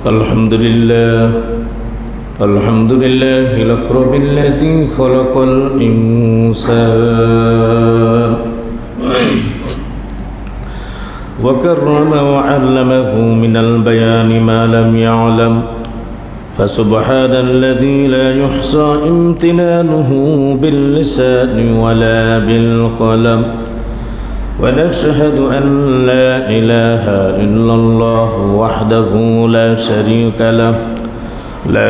الحمد لله الأكرم الذي خلق الإنسان وكرم وعلمه من البيان ما لم يعلم فسبحان الذي لا يحصى امتنانه باللسان ولا بالقلم ونشهد أن لا إله إلا الله وحده لا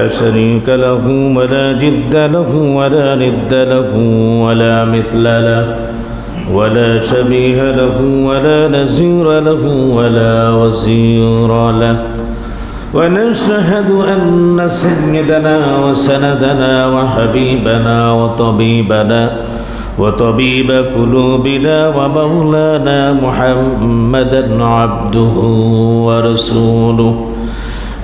شريك له ولا جد له ولا ند له ولا مثل له ولا شبيه له ولا نزير له ولا وزير له ونشهد أن سيدنا وسندنا وحبيبنا وطبيب قلوبنا ومولانا محمدا عبده ورسوله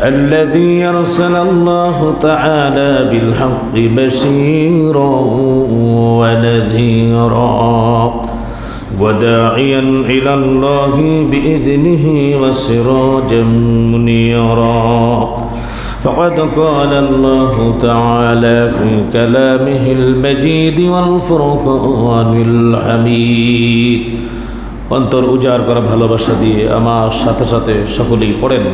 الذي أرسل الله تعالى بالحق بشيرا ونذيرا وداعيا إلى الله بإذنه وسراجا منيرا فقد قال الله تعالى في كلامه المجيد والفرقان الحميد অন্তর উজাড় করা ভালোবাসা দিয়ে আমার সাথে সাথে সকলেই পড়েন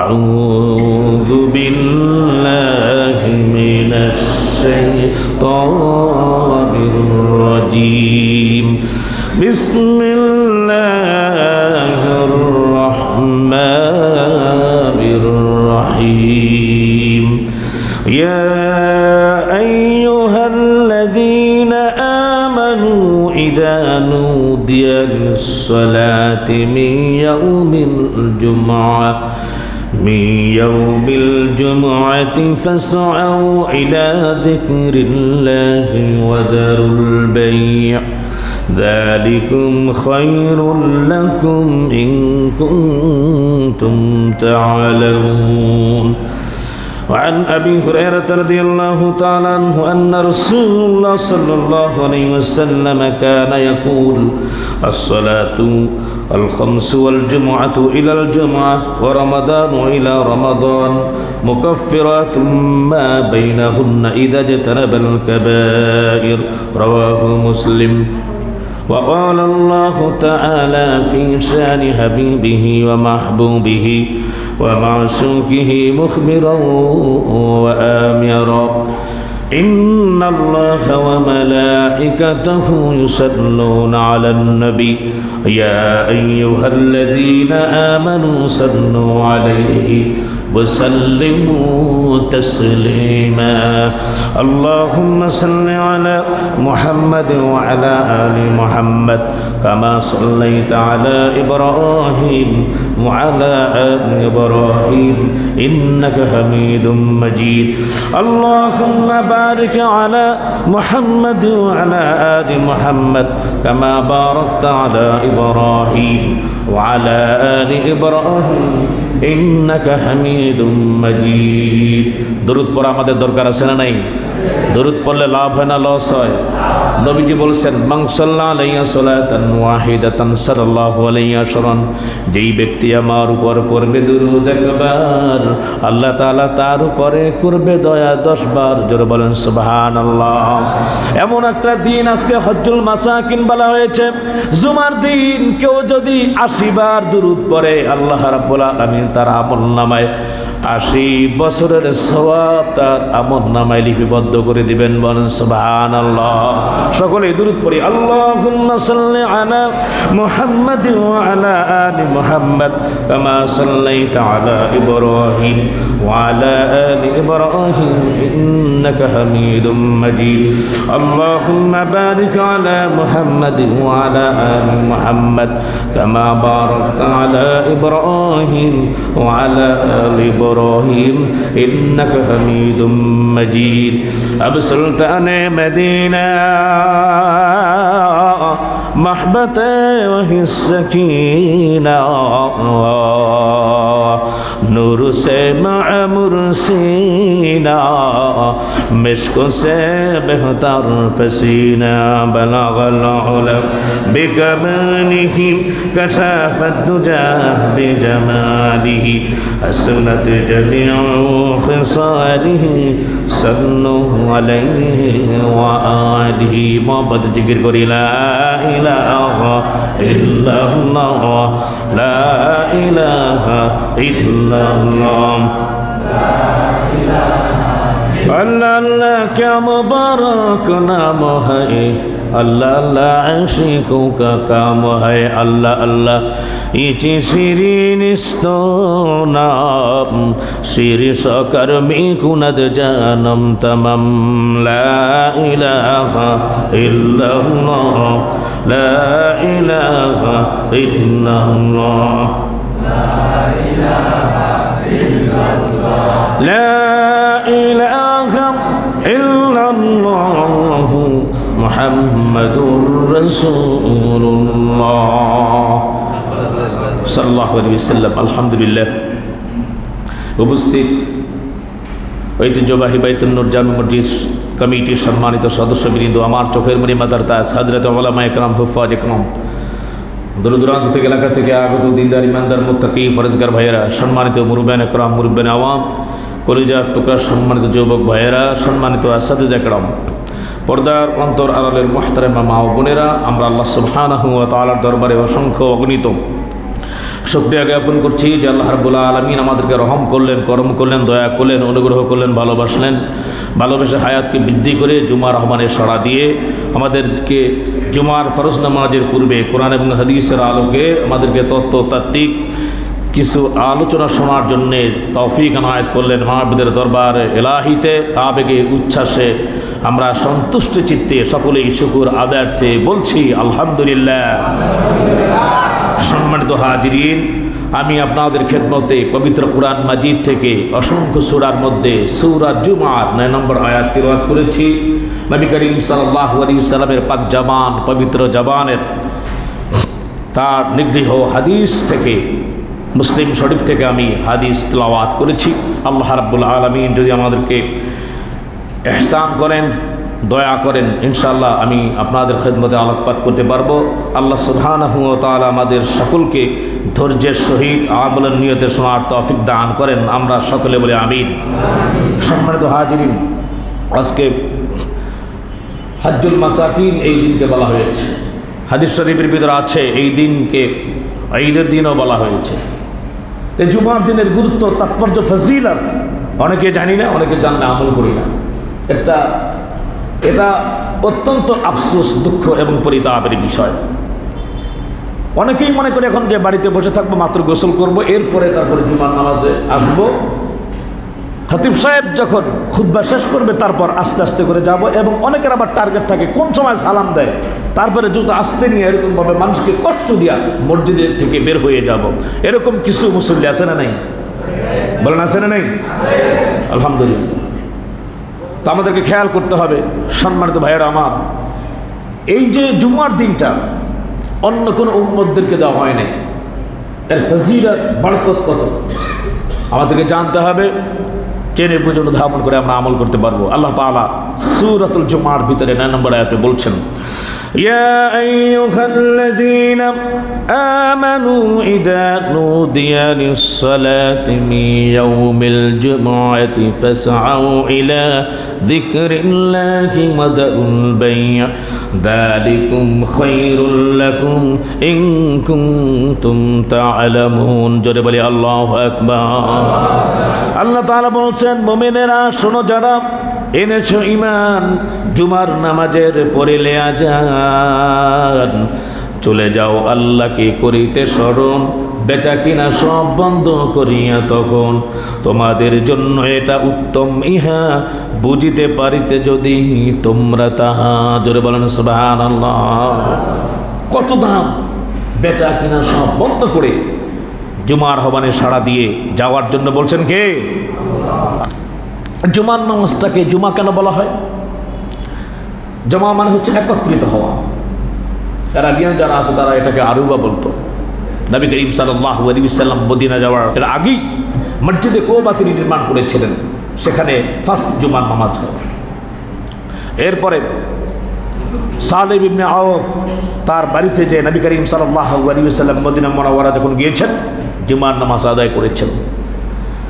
আউযু বিল্লাহি মিনাশ শাইতানির রাজীম বিসমিল্লাহির রাহমানির রহিম ইয়া আইয়ুহাল্লাযীনা আমানু ইযা نودي للصلاة من يوم الجمعة فاسعوا إلى ذكر الله وذروا البيع ذلكم خير لكم إن كنتم تعلمون وعن أبي هريرة رضي الله تعالى عنه أن رسول الله صلى الله عليه وسلم كان يقول الصلاة الخمس والجمعة إلى الجمعة ورمضان إلى رمضان مكفرات ما بينهن إذا اجتنب الكبائر رواه مسلم وقال الله تعالى في شان حبيبه ومحبوبه ومعشوقه مخبرا وآمرا إن الله وملائكته يصلون على النبي يا أيها الذين آمنوا صلوا عليه وسلموا تسليما اللهم صل على محمد وعلى آل محمد كما صليت على إبراهيم وعلى آل إبراهيم إنك حميد مجيد اللهم بارك على محمد وعلى آل محمد كما باركت على إبراهيم وعلى آل إبراهيم إنك حميد مجيد درود পড়া আমাদের দরকার আছে না নাই দরুদ পড়লে লাভ হয় না লস হয় নবীজি বলেছেন মান সাল্লা আলাইহি সালাতান ওয়াহিদাতান সাল্লাল্লাহু আলাইহি আশরান যেই ব্যক্তি আমার উপর পড়বে দরুদ একবার আল্লাহ তাআলা তার উপরে করবে দয়া 10 বার জোরে বলেন সুবহানাল্লাহ এমন একটা দিন আজকে হজ্জুল মাসাকিন বলা হয়েছে জুমার দিন কেউ যদি 80 বার দরুদ পড়ে আল্লাহ রাব্বুল আলামিন তার আমলনামায় 80 বছরের সওয়াব তার আমলনামায় লিপিবদ্ধ করে দিবেন বলেন সুবহানাল্লাহ সকলে দরুদ পড়ি আল্লাহুম্মা সাল্লি আলা মুহাম্মাদ ওয়া আলা আলি মুহাম্মাদ কামা সাল্লাইতা আলা ইব্রাহিম ওয়া আলা আলি ইব্রাহিম ইন্নাকা হামিদুম মাজিদ আল্লাহুম্মা বারিক আলা মুহাম্মাদ ওয়া আলা আলি মুহাম্মাদ কামা বারাকতা আলা ইব্রাহিম ওয়া আলা আলি إبراهيم إنك حميد مجيد अब सुल्तान मदीना محبة وهي السكينة نور سے معمر سینہ مشک سے بہتر فسینہ بلغ العلم بکماله کشف الدجى بجماله حسنت جميع خصاله صلوا علیہ وآلہ محبت ذکر کری لا الہ الا اللہ لا الہ الا اللہ اللہ اللہ کیا مبارک نام ہے اللہ اللہ عاشقوں کا کام ہے اللہ اللہ ایچی شیرین استونام شیر شکر می کند جانم تمام لا الہ الا اللہ لا الہ الا اللہ لا الہ الا اللہ محمد رسول اللہ সাল্লাল্লাহু আলাইহি ওয়াসাল্লাম। আলহামদুলিল্লাহ। উপস্থিত ঐতিহ্যবাহী বাইতুন নূর জামে মসজিদ কমিটির সম্মানিত সদস্যবৃন্দ, আমার চোখের মনি মাতার তাজ হযরত উলামা ইকরাম হুফাজ ইকরাম, দূর দূরান্ত থেকে এলাকা থেকে আগত দিনদার ইমানদার মুত্তাকি ফরজগার ভাইয়েরা, সম্মানিত মুরব্বিয়ান ইকরাম মুরব্বিয়ান আওয়াম, কলিজার টুকরা সম্মানিত যুবক ভাইয়েরা, সম্মানিত আসাতিজা ইকরাম, পর্দার অন্তর আড়ালের মুহতারামা মা ও বোনেরা, আমরা আল্লাহ সুবহানাহু ওয়া তাআলার দরবারে অসংখ্য অগণিত শুকরিয়া জ্ঞাপন করছি যে আল্লাহ রাব্বুল আলামিন আমাদেরকে রহম করলেন, করম করলেন, দয়া করলেন, অনুগ্রহ করলেন, ভালোবাসলেন, ভালোবেসে হায়াতকে বৃদ্ধি করে জুমার রহমানের সাড়া দিয়ে আমাদেরকে জুমার ফরজ নামাজের পূর্বে কোরআন এবং হাদিসের আলোকে আমাদেরকে তত্ত্বতাত্ত্বিক কিছু আলোচনা শোনার জন্যে তৌফিক আনায়াত করলেন। মাহবুদের দরবার এলাহিতে আবেগে উচ্ছ্বাসে আমরা সন্তুষ্ট চিত্তে সকলেই শুকুর আদায়ার্থে বলছি আলহামদুলিল্লাহ। সম্মানিত হাজিরিন, আমি আপনাদের খেদমতে পবিত্র কুরআন মাজিদ থেকে অসংখ্য সূরার মধ্যে সূরা জুমার 9 নম্বর আয়াত তিলাওয়াত করেছি। নবী করিম সাল্লাল্লাহু আলাইহি ওয়াসাল্লামের পাক জবান, পবিত্র জবানের তার নিগৃহ হাদিস থেকে, মুসলিম শরীফ থেকে আমি হাদিস তিলাওয়াত করেছি। আল্লাহ রাব্বুল আলামিন যদি আমাদেরকে ইহসান করেন, দয়া করেন, ইনশাআল্লাহ আমি আপনাদের খেদমতে আলোকপাত করতে পারবো। আল্লাহ সুবহানাহু ওয়া তাআলা আমাদের সকলকে ধৈর্যের সহিত আমলের নিয়তে শোনার তৌফিক দান করেন। আমরা সকলে বলি আমিন। সম্মানিত হাজিরিন, আজকে হজ্জুল মাসাকিন এই দিনকে বলা হয়েছে। হাদিস শরীফের ভিতরে আছে এই দিনকে ঈদের দিনও বলা হয়েছে। এই জুমার দিনের গুরুত্ব, তাৎপর্য, ফজিলত অনেকে জানি না, অনেকে জানলে আমল করি না। এটা অত্যন্ত আফসোস, দুঃখ এবং পরিতাপের বিষয়। অনেকেই মনে করে এখন যে বাড়িতে বসে থাকবো, মাত্র গোসল করব, এরপরে তারপরে জুমার নামাজে আসবো, খতিব সাহেব যখন খুতবা শেষ করবে তারপর আস্তে আস্তে করে যাব। এবং অনেকের আবার টার্গেট থাকে কোন সময় সালাম দেয়, তারপরে জুতো আসতে নিয়ে এরকমভাবে মানুষকে কষ্ট দিয়া মসজিদের থেকে বের হয়ে যাব। এরকম কিছু মুসল্লি আছে না নাই? বলেন আছে না নাই? আলহামদুলিল্লাহ। তো আমাদেরকে খেয়াল করতে হবে সম্মানিত ভাইয়েরা আমার, এই যে জুমার দিনটা অন্য কোনো উম্মতদেরকে দেওয়া হয় নাই, এর ফজিলত বরকত কত আমাদেরকে জানতে হবে। জেনে বুঝে অনুধাবন করে আমরা আমল করতে পারবো। আল্লাহ তাআলা সূরাতুল জুমার ভিতরে 9 নম্বর আয়াতে বলছেন, ইয়া আইয়ুহাল্লাযীনা আমানু ইযা নুদিয়া লিস-সালাতি মিন ইয়াউমিল জুমআতি ফাসআউ ইলা যিকরিল্লাহি ওয়া দারুল বাই' যালিকুম খায়রুল লাকুম ইন কুনতুম তা'লামুন। জোরে বলি আল্লাহু আকবার। আল্লাহ তাআলা বলছেন, মুমিনেরা শোনো, যারা এনেছো ঈমান, জুমার নামাজের পরে আযান চলে যাও আল্লাহকে করিতে স্মরণ, বেচা কিনা সব বন্ধ করিয়া তখন তোমাদের জন্য এটা উত্তম, ইহা বুঝিতে পারিতে যদি তোমরা তাহা। জোরে বলেন সুবহানাল্লাহ। কত দাম! বেচা কিনা সব বন্ধ করে জুমার আহ্বানে সাড়া দিয়ে যাওয়ার জন্য বলছেন কে? জুমার নামাজটাকে জুমা কেন বলা হয়? জমা মানে হচ্ছে একত্রিত হওয়া। আরাবিয়ান যারা আছে তারা এটাকে আরুবা বলতো। নবী করিম সাল্লাল্লাহু আলাইহি ওয়াসাল্লাম মদিনা যাওয়ার এর আগেই মসজিদে কুবা তিনি নির্মাণ করেছিলেন, সেখানে ফার্স্ট জুমার নামাজ হয়। এরপরে সালেম ইবনে আওফ তার বাড়িতে যে নবী করিম সাল্লাল্লাহু আলাইহি ওয়াসাল্লাম মদিনা মুনাওয়ারা যখন গিয়েছেন জুমার নামাজ আদায় করেছেন।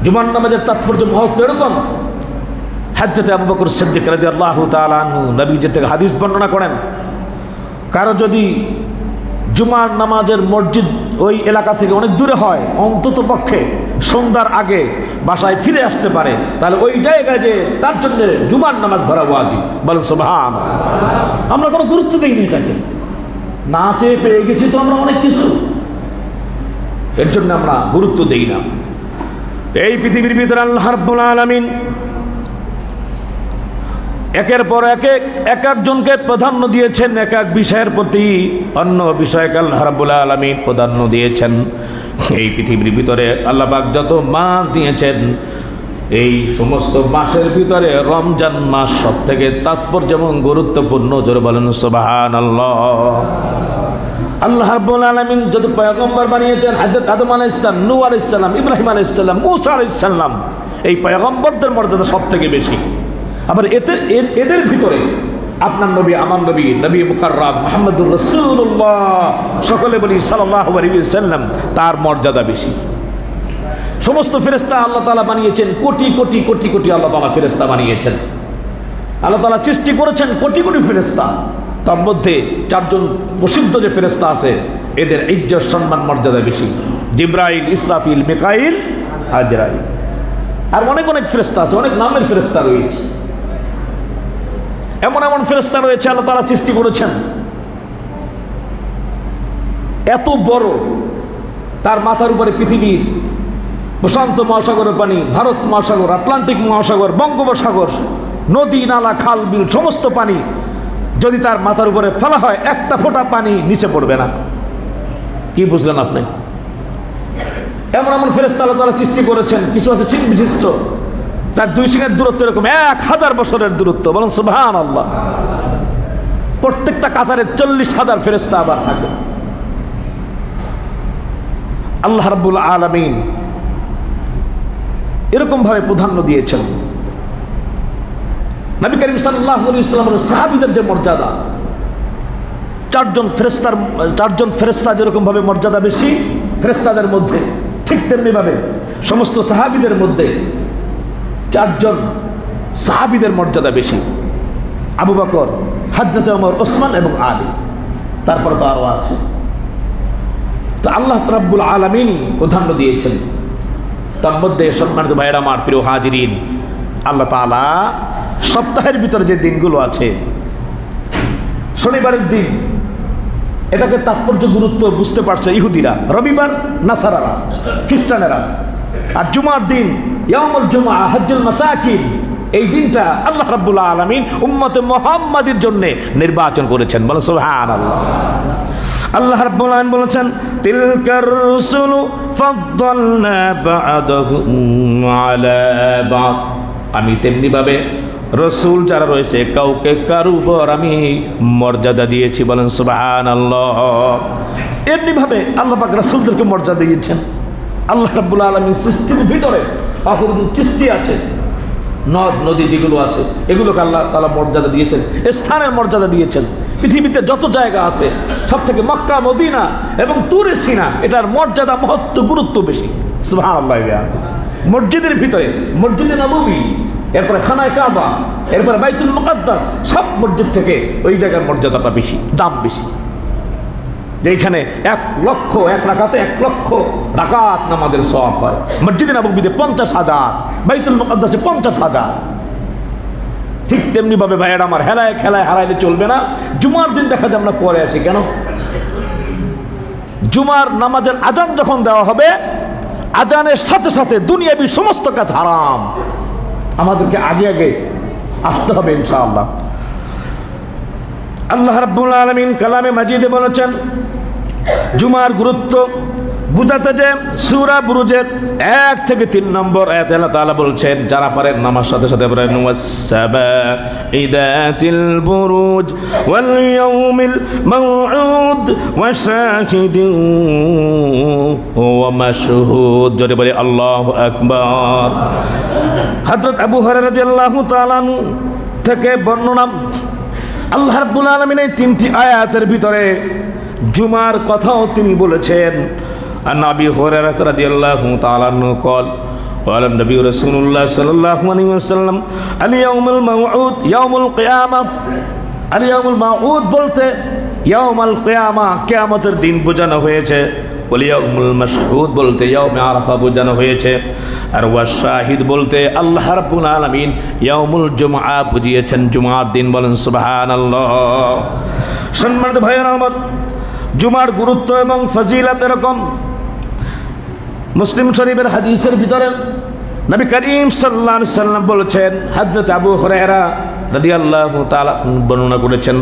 জুমার নামাজের তাৎপর্য মহত্ব এরকম, হযরত আবু বকর সিদ্দিক রাদিয়াল্লাহু তাআলা আনহু নবীজি থেকে হাদিস বর্ণনা করেন, কারো যদি জুমার নামাজের মসজিদ ওই এলাকা থেকে অনেক দূরে হয়, অন্তত পক্ষে সন্ধ্যার আগে বাসায় ফিরে আসতে পারে, তাহলে ওই জায়গায় যে তার জন্য জুমার নামাজ ধরা ওয়াজিব। বলেন সুবহানাল্লাহ। আমরা কোনো গুরুত্ব দিইনি এটাকে, না চেয়ে পেয়ে গেছি তো আমরা অনেক কিছু, এর জন্য আমরা গুরুত্ব দেই না। এই পৃথিবীর ভিতরে আল্লাহ রাব্বুল আলামিন একের পর এক একজনকে প্রাধান্য দিয়েছেন, এক এক বিষয়ের প্রতি অন্য বিষয়কে আল্লাহ রাব্বুল আলামিন প্রাধান্য দিয়েছেন। এই পৃথিবীর ভিতরে আল্লাহ পাক যত মাস দিয়েছেন, এই সমস্ত মাসের ভিতরে রমজান মাস সব থেকে তাৎপর্য এবং গুরুত্বপূর্ণ। জোরে বলেন সুবহানাল্লাহ। আল্লাহ রাব্বুল আলামিন যত পয়গম্বর বানিয়েছেন, হযরত আদম আলাইহিস সালাম, নূহ আলাইহিস সালাম, ইব্রাহিম আলাইহিস সালাম, মূসা আলাইহিস সালাম, এই পয়গম্বরদের মর্যাদা সব থেকে বেশি। আবার এদের ভিতরে আপনার নবী, আমার নবী, নবী মুকাররম মুহাম্মদুর রাসূলুল্লাহ, সকলে বলি সাল্লাল্লাহু আলাইহি ওয়াসাল্লাম, তার মর্যাদা বেশি। সমস্ত ফেরেশতা আল্লাহ তাআলা বানিয়েছেন, কোটি কোটি কোটি কোটি আল্লাহ তাআলা ফেরেশতা বানিয়েছেন। আল্লাহ তাআলা সৃষ্টি করেছেন কোটি কোটি ফেরেশতা, তার মধ্যে চারজন প্রসিদ্ধ যে ফেরেশতা আছে এদের ইজ্জত সম্মান মর্যাদা বেশি, জিবরাইল, ইসরাফিল, মিকাইল, আজরাইল। আর অনেক অনেক ফেরেশতা আছে, অনেক নামের ফেরেশতা রয়েছে, এমন এমন ফেরেশতা রয়েছে আল্লাহ তাআলা সৃষ্টি করেছেন। এত বড়, তার মাথার উপরে পৃথিবীর প্রশান্ত মহাসাগরের পানি, ভারত মহাসাগর, আটলান্টিক মহাসাগর, বঙ্গোপসাগর, নদী, নালা, খাল, বিল, সমস্ত পানি যদি তার মাথার উপরে ফেলা হয়, একটা ফোঁটা পানি নিচে পড়বে না। কি বুঝলেন আপনি? এমন এমন ফেরেশতা আল্লাহ তাআলা সৃষ্টি করেছেন। কিছু আছে শিং বিশিষ্ট, তার দুই শিংয়ের দূরত্ব এরকম 1000 বছরের দূরত্ব। বলেন সুবহানাল্লাহ। প্রত্যেকটা কাতারে 40,000 ফেরেশতা আবার থাকে। আল্লাহ রাব্বুল আলামিন এরকম ভাবে প্রাধান্য দিয়েছেন। নবী করিম সাল্লাল্লাহু আলাইহি ওয়াসাল্লামের সাহাবীদের যে মর্যাদা, চারজন ফেরেশতা যেরকম ভাবে মর্যাদা বেশি ফেরেশতাদের মধ্যে, ঠিক তেমনি ভাবে সমস্ত সাহাবীদের মধ্যে চারজন সাহাবীদের মর্যাদা বেশি, আবু বকর, হযরত ওমর, ওসমান এবং আলী। তারপরে তো আরো আছে। তো আল্লাহ রাব্বুল আলামিন প্রাধান্য দিয়েছেন। তার মধ্যে সম্মানিত ভাইরা আমার, প্রিয় হাজিরিন, আল্লাহ তাআলা সপ্তাহের ভিতরে যে দিনগুলো আছে, শনিবারের দিন এটাকে তাৎপর্য গুরুত্ব বুঝতে পারছে ইহুদিরা, রবিবার নাসারারা, খ্রিস্টানেরা, আর জুমার দিন ইয়াউমুল জুমআ, হজ্জুল মাসাকিন, এই দিনটা আল্লাহ রাব্বুল আলামিন উম্মতে মুহাম্মাদের জন্য নির্বাচন করেছেন। বলেন সুবহানাল্লাহ। আল্লাহ রাব্বুল আলামিন বলেছেন, তিলকার রুসুলু ফাদ্দালনা বা'দাহুম আলা বা'দ। আমি তেমনি ভাবে রসুল যারা রয়েছে কাউকে কার উপর আমি মর্যাদা দিয়েছি। বলেন সুবহানাল্লাহ। এমনি ভাবে আল্লাহ পাক রাসূলদেরকে মর্যাদা দিয়েছেন। আল্লাহ রাব্বুল আলামিন সৃষ্টির ভিতরে অপরূপ সৃষ্টি আছে, নদ নদী যেগুলো আছে এগুলোকে আল্লাহ তাআলা মর্যাদা দিয়েছেন, স্থানের মর্যাদা দিয়েছেন। পৃথিবীতে যত জায়গা আছে সব থেকে মক্কা, মদিনা এবং তুরে সিনা, এটার মর্যাদা, মহত্ব, গুরুত্ব বেশি। সুবহানাল্লাহ। মসজিদের ভিতরে মসজিদে নববী, এরপরে খানায় কাবা, এরপরে বাইতুল মুকাদ্দাস, সব মসজিদ থেকে ওই জায়গার মর্যাদাটা বেশি, দাম বেশি। যেখানে 1 রাকাতে 1 লক্ষ রাকাত নামাজের সওয়াব হয়। মসজিদে নববীতে 50,000, বাইতুল মুকাদ্দাসে 50,000। ঠিক তেমনি ভাবে ভাইয়েরা আমার, হেলায় খেলায় হারাইলে চলবে না। জুমার দিন দেখা যায় আমরা পরে আসি কেন? জুমার নামাজের আজান যখন দেওয়া হবে, আজানের সাথে সাথে দুনিয়াবি সমস্ত কাজ হারাম। আমাদেরকে আগে আগে আসতে হবে ইনশাআল্লাহ। আল্লাহ রাব্বুল আলামিন কালামে মাজিদে বলেছেন, জুমার গুরুত্ব বুঝাতে যে সূরা বুরুজের 1 থেকে 3 নম্বর আয়াতে আল্লাহ তাআলা বলছেন, যারা পারেন নামাজ সাথে সাথে পড়েন, ওয়াস-সাবাইদাতিল বুরুজ ওয়াল ইয়াউমিল মাউউদ ওয়া শাহিদিন ওয়া মাশহুদ। জোরে বলি আল্লাহু আকবার। হযরত আবু হুরায়রা রাদিয়াল্লাহু তাআলা থেকে বর্ণনা, আল্লাহ রাব্বুল আলামিন এই 3টি আয়াতের ভিতরে জুমার কথাও তিনি বলেছেন। عن أبي هريرة رضي الله تعالى عنه قال قال النبي رسول الله صلى الله عليه وسلم اليوم الموعود يوم القيامة। اليوم الموعود বলতে ইয়াউমুল কিয়ামা, কিয়ামতের দিন বোঝানো হয়েছে। ওয়াল ইয়াউমুল মাশহুদ বলতে ইয়াউমে আরাফা বোঝানো হয়েছে। আর ওয়াস শাহিদ বলতে আল্লাহ রাব্বুল আলামিন ইয়াউমুল জুমআ বুঝিয়েছেন, জুমার দিন। বলেন সুবহানাল্লাহ। সম্মানিত ভাইয়েরা আমার, জুমার গুরুত্ব এবং ফজিলত এরকম। মুসলিম শরীফের হাদিসের ভিতরে নবী করিম সাল্লাল্লাহু আলাইহি সাল্লাম বলেছেন, হযরত আবু হুরায়রা রাদিয়াল্লাহু তাআলা বর্ণনা করেছেন,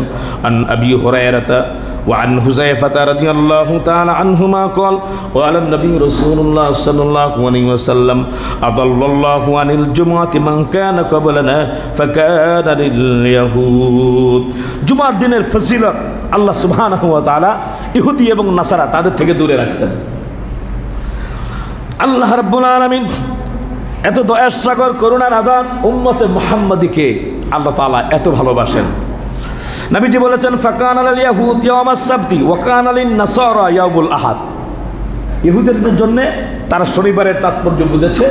আন আবি হুরায়রা ওয়া আন হুযায়ফা রাদিয়াল্লাহু তাআলা আনহুমা قال قال النبي رسول الله صلى الله عليه وسلم أضل الله عن الجمعة من كان قبلنا فكان لليهود। জুমার দিনের ফজিলত আল্লাহ সুবহানাহু ওয়া তাআলা ইহুদি এবং নাসারা তাদের থেকে দূরে রাখছেন। আল্লাহ রাব্বুল আলামিন এত দয়ার সাগর, করুণার আধার উম্মতে মুহাম্মাদীকে আল্লাহ তাআলা এত ভালোবাসেন। নবীজি বলেছেন, ফাকানা লিল ইয়াহুদ ইয়াউমাস সাবতি ওয়া কানা লিন নাসারা ইয়াউমুল আহাদ। ইহুদিদের জন্য তারা শনিবারের তাৎপর্য বুঝেছে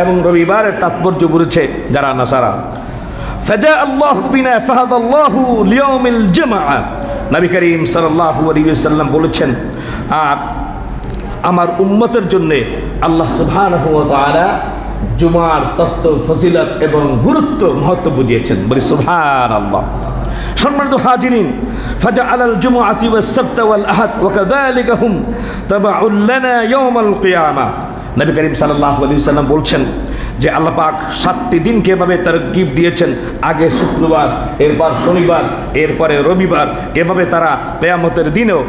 এবং রবিবারের তাৎপর্য বুঝেছে যারা নাসারা। ফাজা আল্লাহু বিনা ফাহাদাল্লাহু লিয়াউমিল জুমআ। নবী করিম সাল্লাল্লাহু আলাইহি ওয়াসাল্লাম বলেছেন, আর আমার উম্মতের জন্য আল্লাহ সুবহানাহু ওয়া তাআলা জুমার তত্ত্ব, ফজিলত এবং গুরুত্ব, মহত্ব বুঝিয়েছেন। বলি সুবহানাল্লাহ। সম্মানিত হাজিরিন, ফাজআলাল জুমআতি ওয়াস সাবত ওয়াল আহাদ ওয়া কাযালিকা হুম তাবাউল লানা ইয়াউমাল কিয়ামা। নবী করিম সাল্লাল্লাহু আলাইহি ওয়াসাল্লাম বলছেন যে আল্লাহ পাক 7টি দিনকে এভাবে তারগিব দিয়েছেন, আগে শুক্রবার, এরপর শনিবার, এরপরে রবিবার, এভাবে তারা কিয়ামতের দিনেও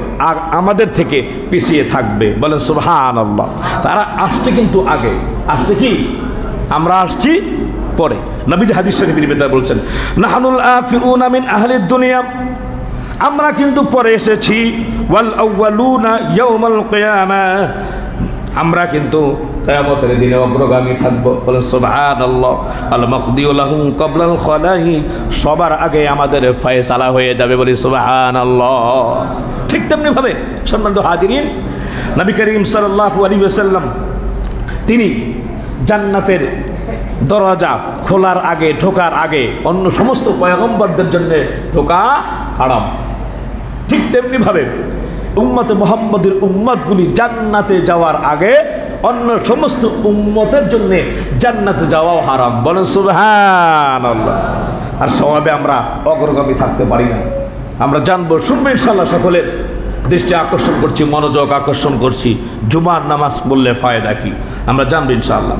আমাদের থেকে পিছিয়ে থাকবে। বলেন সুবহানাল্লাহ। তারা আসছে কিন্তু আগে, আসছে কি? আমরা আসছি পরে। নবীজি হাদিস শরীফের ভিতরে বলছেন, নাহনুল আখিরুনা মিন আহলিদ দুনিয়া, আমরা কিন্তু পরে এসেছি। ওয়াল আউয়ালুনা ইয়াউমাল কিয়ামা, আমরা কিন্তু কিয়ামতের দিনে অগ্রগামী থাকবো। বলে সুবহানাল্লাহ। আল মাকদিউ লাহুম ক্বাবলাল খালাইক, সবার আগে আমাদের ফয়সালা হয়ে যাবে। বলি সুবহানাল্লাহ। ঠিক তেমনি ভাবে সম্মানিত হাজিরিন, নবী করিম সাল্লাল্লাহু আলাইহি ওয়াসাল্লাম তিনি জান্নাতের দরজা খোলার আগে, ঢোকার আগে অন্য সমস্ত পয়গম্বরদের জন্য ঢোকা হারাম। ঠিক তেমনি ভাবে উম্মতে মুহাম্মদের উম্মতগুলি জান্নাতে যাওয়ার আগে অন্য সমস্ত উম্মতের জন্য জান্নাতে যাওয়াও হারাম। বলেন সুবহানাল্লাহ। আর সওয়াবে আমরা অগ্রগামী থাকতে পারি না। আমরা জানবো, শুনবো ইনশাআল্লাহ। সকলের দৃষ্টি আকর্ষণ করছি, মনোযোগ আকর্ষণ করছি, জুমার নামাজ পড়লে ফায়দা কি আমরা জানবো ইনশাআল্লাহ।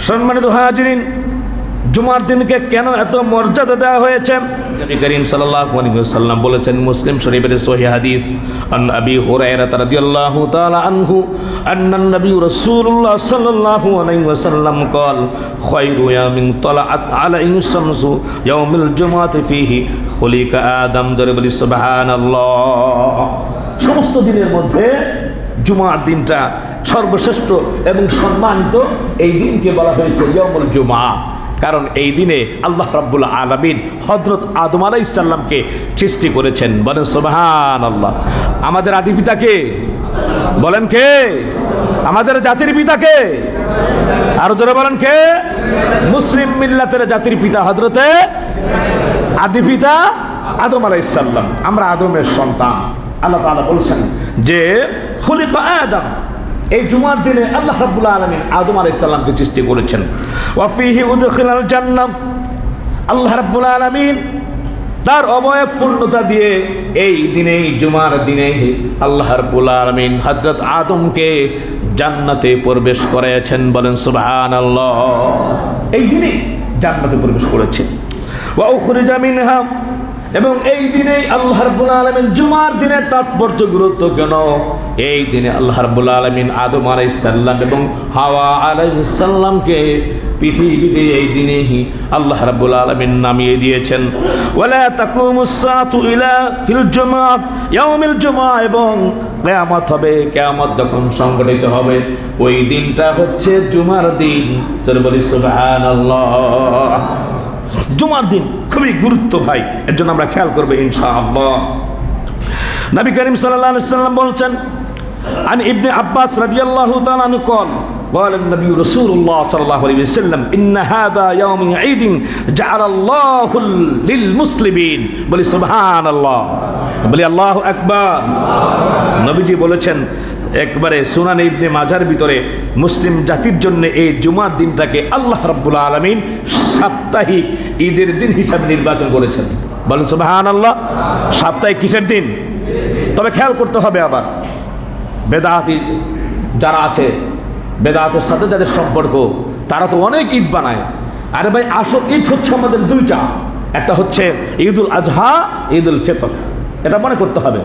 সম্মানিত হাজিরিন, জুমার দিনকে কেন এত মর্যাদা দেওয়া হয়েছে? নবী করিম সাল্লাল্লাহু আলাইহি ওয়াসাল্লাম বলেছেন, মুসলিম শরীফের সহিহ হাদিস, আন আবি হুরায়রা রাদিয়াল্লাহু তাআলা আনহু আন্নান নবী রাসূলুল্লাহ সাল্লাল্লাহু আলাইহি ওয়াসাল্লাম قال خير يوم طلعت عليه الشمس يوم الجمعة فيه خلق آدم। জোরে বলি সুবহানাল্লাহ। সমস্ত দিনের মধ্যে জুমার দিনটা সর্বশ্রেষ্ঠ এবং সম্মানিত। এই দিনকে বলা হয়েছে ইয়াউমুল জুমআ, কারণ এই দিনে আল্লাহ রাব্বুল আলামিন হযরত আদম আলাইহিস সালামকে সৃষ্টি করেছেন। বলেন সুবহানাল্লাহ। আমাদের আদি পিতা কে? বলেন কে? আমাদের জাতির পিতা কে? আরো জোরে বলেন কে? মুসলিম মিল্লাতের জাতির পিতা হযরতে আদি পিতা আদম আলাইহিস সালাম। আমরা আদমের সন্তান। আল্লাহ তাআলা বলেছেন যে খুলিকা আদম, এই জুমার দিনে আল্লাহ রাব্বুল আলামিন আদম আলাইহিস সালামকে সৃষ্টি করেছেন। ওয়া ফিহি উদখিলাল জান্নাহ, আল্লাহ রাব্বুল আলামিন তার অবয়ব পূর্ণতা দিয়ে এই দিনে, জুমার দিনে আল্লাহ রাব্বুল আলামিন হযরত আদমকে জান্নাতে প্রবেশ করেছেন। বলেন সুবহানাল্লাহ। এই দিনে জান্নাতে প্রবেশ করেছেন। ওয়া উখরিজা মিনহা, এবং এই দিনেই আল্লাহ রাব্বুল আলামিন জুমার দিনের তাৎপর্য গুরুত্ব কেন? এই দিনে আল্লাহ রাব্বুল আলামিন আদম আলাইহিস সালাম এবং হাওয়া আলাইহিস সালামকে পৃথিবীতে এই দিনেই আল্লাহ রাব্বুল আলামিন নামিয়ে দিয়েছেন। ওয়ালা তাকুমুস সাআতু ইলা ফিল জুমআহ, ইয়াউমিল জুমআহ, এবং কিয়ামত হবে, কিয়ামত যখন সংঘটিত হবে ওই দিনটা হচ্ছে জুমার দিন। চলো বলি সুবহানাল্লাহ। জুমার দিন খুবই গুরুত্ব ভাই, এর জন্য আমরা খেয়াল করবো ইনশাআল্লাহ। নবী করিম সাল্লাল্লাহু আলাইহি ওয়াসাল্লাম বলছেন, আন ইবনে আব্বাস রাদিয়াল্লাহু তাআলা আনহু قال قال النبي رسول الله صلى الله عليه وسلم إن هذا يوم عيد جعل الله للمسلمين। বলি সুবহানাল্লাহ, বলি আল্লাহু আকবার। নবীজি বলেছেন একবারে সুনান ইবনে মাজার ভিতরে, মুসলিম জাতির জন্য এই জুমার দিনটাকে আল্লাহ রাব্বুল আলামিন সাপ্তাহিক ঈদের দিন হিসাবে নির্বাচন করেছেন। বলেন সুবহানাল্লাহ। সাপ্তাহিক কিসের দিন? তবে খেয়াল করতে হবে, আবার বেদাতি যারা আছে, বেদাতের সাথে যাদের সম্পর্ক, তারা তো অনেক ঈদ বানায়। আরে ভাই, আসল ঈদ হচ্ছে আমাদের দুইটা, একটা হচ্ছে ঈদুল আজহা, ঈদুল ফিতর। এটা মনে করতে হবে।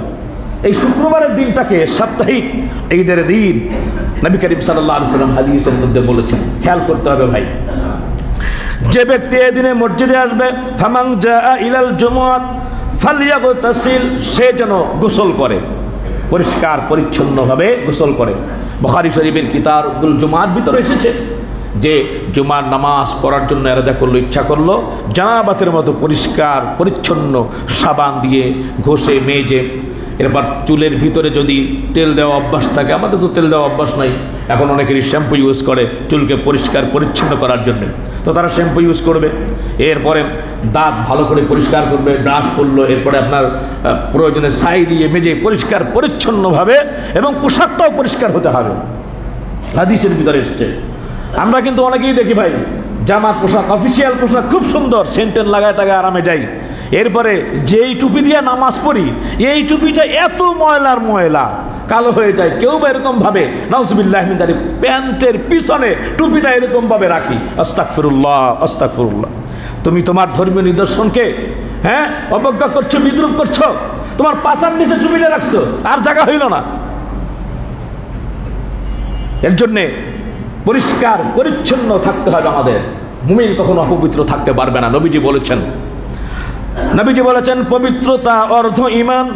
এই শুক্রবারের দিনটাকে সাপ্তাহিক ঈদের দিন নবী করিম সাল্লাল্লাহু আলাইহি ওয়াসাল্লাম হাদিসের মধ্যে বলেছেন। খেয়াল করতে হবে ভাই, যে ব্যক্তি এই দিনে মসজিদে আসবে, ফামান জাআ ইলাল জুমআহ ফালইয়াগতাসিল, সে যেন গোসল করে, পরিষ্কার পরিচ্ছন্নভাবে গোসল করে। বুখারী শরীফের কিতাবুল জুমার ভিতরে এসেছে যে জুমার নামাজ পড়ার জন্য এরাদা করলো, ইচ্ছা করলো, জানাবাতের মতো পরিষ্কার পরিচ্ছন্ন সাবান দিয়ে ঘষে মেজে, এরপর চুলের ভিতরে যদি তেল দেওয়া অভ্যাস থাকে, আমাদের তো তেল দেওয়া অভ্যাস নাই, এখন অনেকেরই শ্যাম্পু ইউজ করে চুলকে পরিষ্কার পরিচ্ছন্ন করার জন্য, তো তারা শ্যাম্পু ইউজ করবে। এরপরে দাঁত ভালো করে পরিষ্কার করবে, ব্রাশ করলো, এরপরে আপনার প্রয়োজনে ছাই দিয়ে মেজে পরিষ্কার পরিচ্ছন্নভাবে, এবং পোশাকটাও পরিষ্কার হতে হবে। হাদিসের ভিতরে এসছে। আমরা কিন্তু অনেকেই দেখি ভাই, জামার পোশাক, অফিসিয়াল পোশাক খুব সুন্দর, সেন্টেন লাগায় টাগায় আরামে যাই, এরপরে যেই টুপি দিয়ে নামাজ পড়ি, এই টুপিটা এত ময়লার ময়লা, কালো হয়ে যায়। কেউ বা এরকম ভাবে, নাউজুবিল্লাহ মিন যালিক, প্যান্টের পিছনে টুপিটা এরকম ভাবে রাখি। আস্তাগফিরুল্লাহ, আস্তাগফিরুল্লাহ। তুমি তোমার ধর্মীয় নিদর্শনকে অবজ্ঞা করছো, বিদ্রুপ করছো, তোমার পাছার নিচে টুপিটা রাখছো, আর জায়গা হইল না। এর জন্যে পরিষ্কার পরিচ্ছন্ন থাকতে হবে আমাদের। মুমিন কখনো অপবিত্র থাকতে পারবে না। নবীজি বলেছেন পবিত্রতা অর্ধ ঈমান,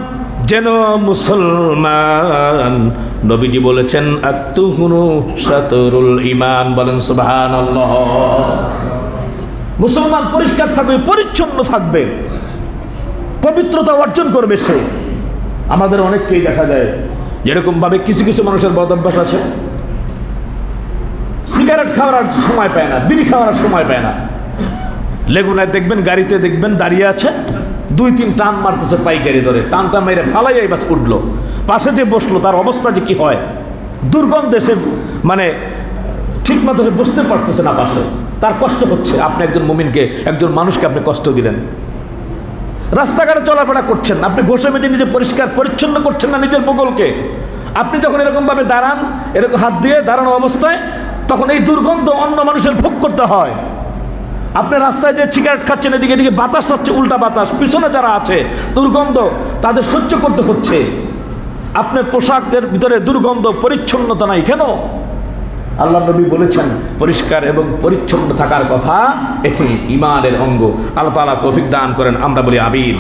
যেন মুসলমান। নবীজি বলেছেন আত-তুহরু শাতরুল ঈমান। বলেন সুবহানাল্লাহ। মুসলমান পরিষ্কার থাকবে, পরিচ্ছন্ন থাকবে, পবিত্রতা অর্জন করবে সে। আমাদের অনেককেই দেখা যায় যেরকম ভাবে কিছু কিছু মানুষের বদ অভ্যাস আছে, সিগারেট খাওয়ার সময় পায় না, বিড়ি খাওয়ার সময় পায় না, লেগুনায় দেখবেন, গাড়িতে দেখবেন দাঁড়িয়ে আছে, 2-3 টান মারতেছে পাইকারি ধরে, টানটা মেরে ফালাইয়াই বাস উঠলো, পাশে যে বসলো তার অবস্থা যে কি হয়, দুর্গন্ধে সে মানে ঠিক মতো বসতে পারতেছে না পাশে, তার কষ্ট হচ্ছে। আপনি একজন মুমিনকে, একজন মানুষকে আপনি কষ্ট দিলেন। রাস্তাঘাটে চলাফেরা করছেন, আপনি ঘষে মেজে নিজে পরিষ্কার পরিচ্ছন্ন করছেন না নিজের বগলকে। আপনি যখন এরকমভাবে দাঁড়ান, এরকম হাত দিয়ে দাঁড়ানো অবস্থায়, তখন এই দুর্গন্ধ অন্য মানুষের ভোগ করতে হয়। আপনি রাস্তায় যে সিগারেট খাচ্ছেন, এদিকে এদিকে বাতাস হচ্ছে, উল্টা বাতাস, পিছনে যারা আছে দুর্গন্ধ তাদের সহ্য করতে হচ্ছে। আপনার পোশাকের ভিতরে দুর্গন্ধ, পরিচ্ছন্নতা নাই কেন? আল্লাহ নবী বলেছেন পরিষ্কার এবং পরিচ্ছন্ন থাকার কথা, এটি ঈমানের অঙ্গ। আল্লাহ তাআলা তৌফিক দান করেন, আমরা বলি আমিন।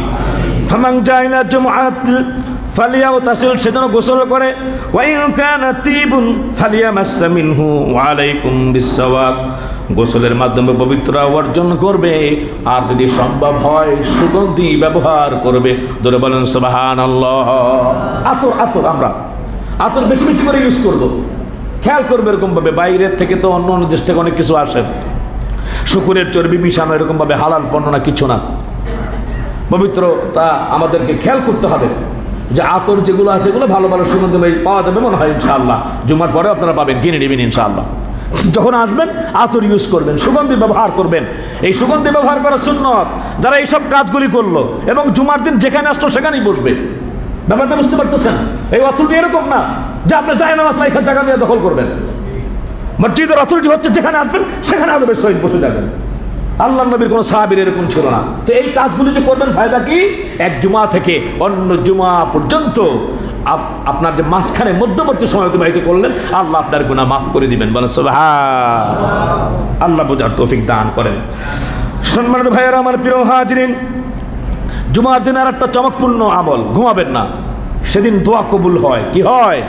ফামান জাইলা জুমআত ফালিয়াগতাসিল, সেজন্য গোসল করে। ওয়া ইন কানা তিবুন ফালিয়ামাসসা মিনহু ওয়া আলাইকুম বিসওয়াক, গোসলের মাধ্যমে পবিত্রতা অর্জন করবে, আর যদি সম্ভব হয় সুগন্ধি ব্যবহার করবে। জোরে বলেন সুবহানাল্লাহ। আতর আমরা আতর বেশি বেশি করে ইউজ করব। খেয়াল করবে এরকমভাবে, বাইরের থেকে তো অন্য অন্য দেশ থেকে অনেক কিছু আসে, শুকুরের চর্বি মিশানো, এরকমভাবে হালাল পণ্য না, কিছু না। পবিত্রতা আমাদেরকে খেয়াল করতে হবে যে আতর যেগুলো আছে এগুলো ভালো ভালো সুগন্ধময় পাওয়া যাবে মনে হয় ইনশাআল্লাহ। জুমার পরে আপনারা পাবেন, কিনে নেবেন ইনশাআল্লাহ। যখন আসবেন আতর ইউজ করবেন, সুগন্ধি ব্যবহার করবেন। এই সুগন্ধি ব্যবহার করা সুন্নত। যারা এইসব কাজগুলি করলো এবং জুমার দিন যেখানে আসতো সেখানেই বসবে, ব্যাপারটা বুঝতে পারতেছেন? এই অথরিটি এরকম না যে আপনি যায় নামাজ রাখা জায়গা নিয়ে দখল করবেন। মসজিদের অথরিটি হচ্ছে যেখানে আসবেন সেখানে আদবের সহিত বসে যাবেন। আল্লাহ নবীর কোনো সাহাবীর এরকম ছিল না। তো এই কাজগুলি যে করবেন, ফায়দা কি? এক জুমা থেকে অন্য জুমা পর্যন্ত আপনার যে মাঝখানে মধ্যবর্তী সময় অতিবাহিত করলেন, আল্লাহ আপনার গুনাহ মাফ করে দিবেন। বলেন সুবহান। আল্লাহ বোঝার তৌফিক দান করেন। সম্মানিত ভাইয়েরা আমার, প্রিয় হাজিরিন, জুমার দিন আর একটা চমকপূর্ণ আমল, ঘুমাবেন না, সেদিন দোয়া কবুল হয়। কি হয়?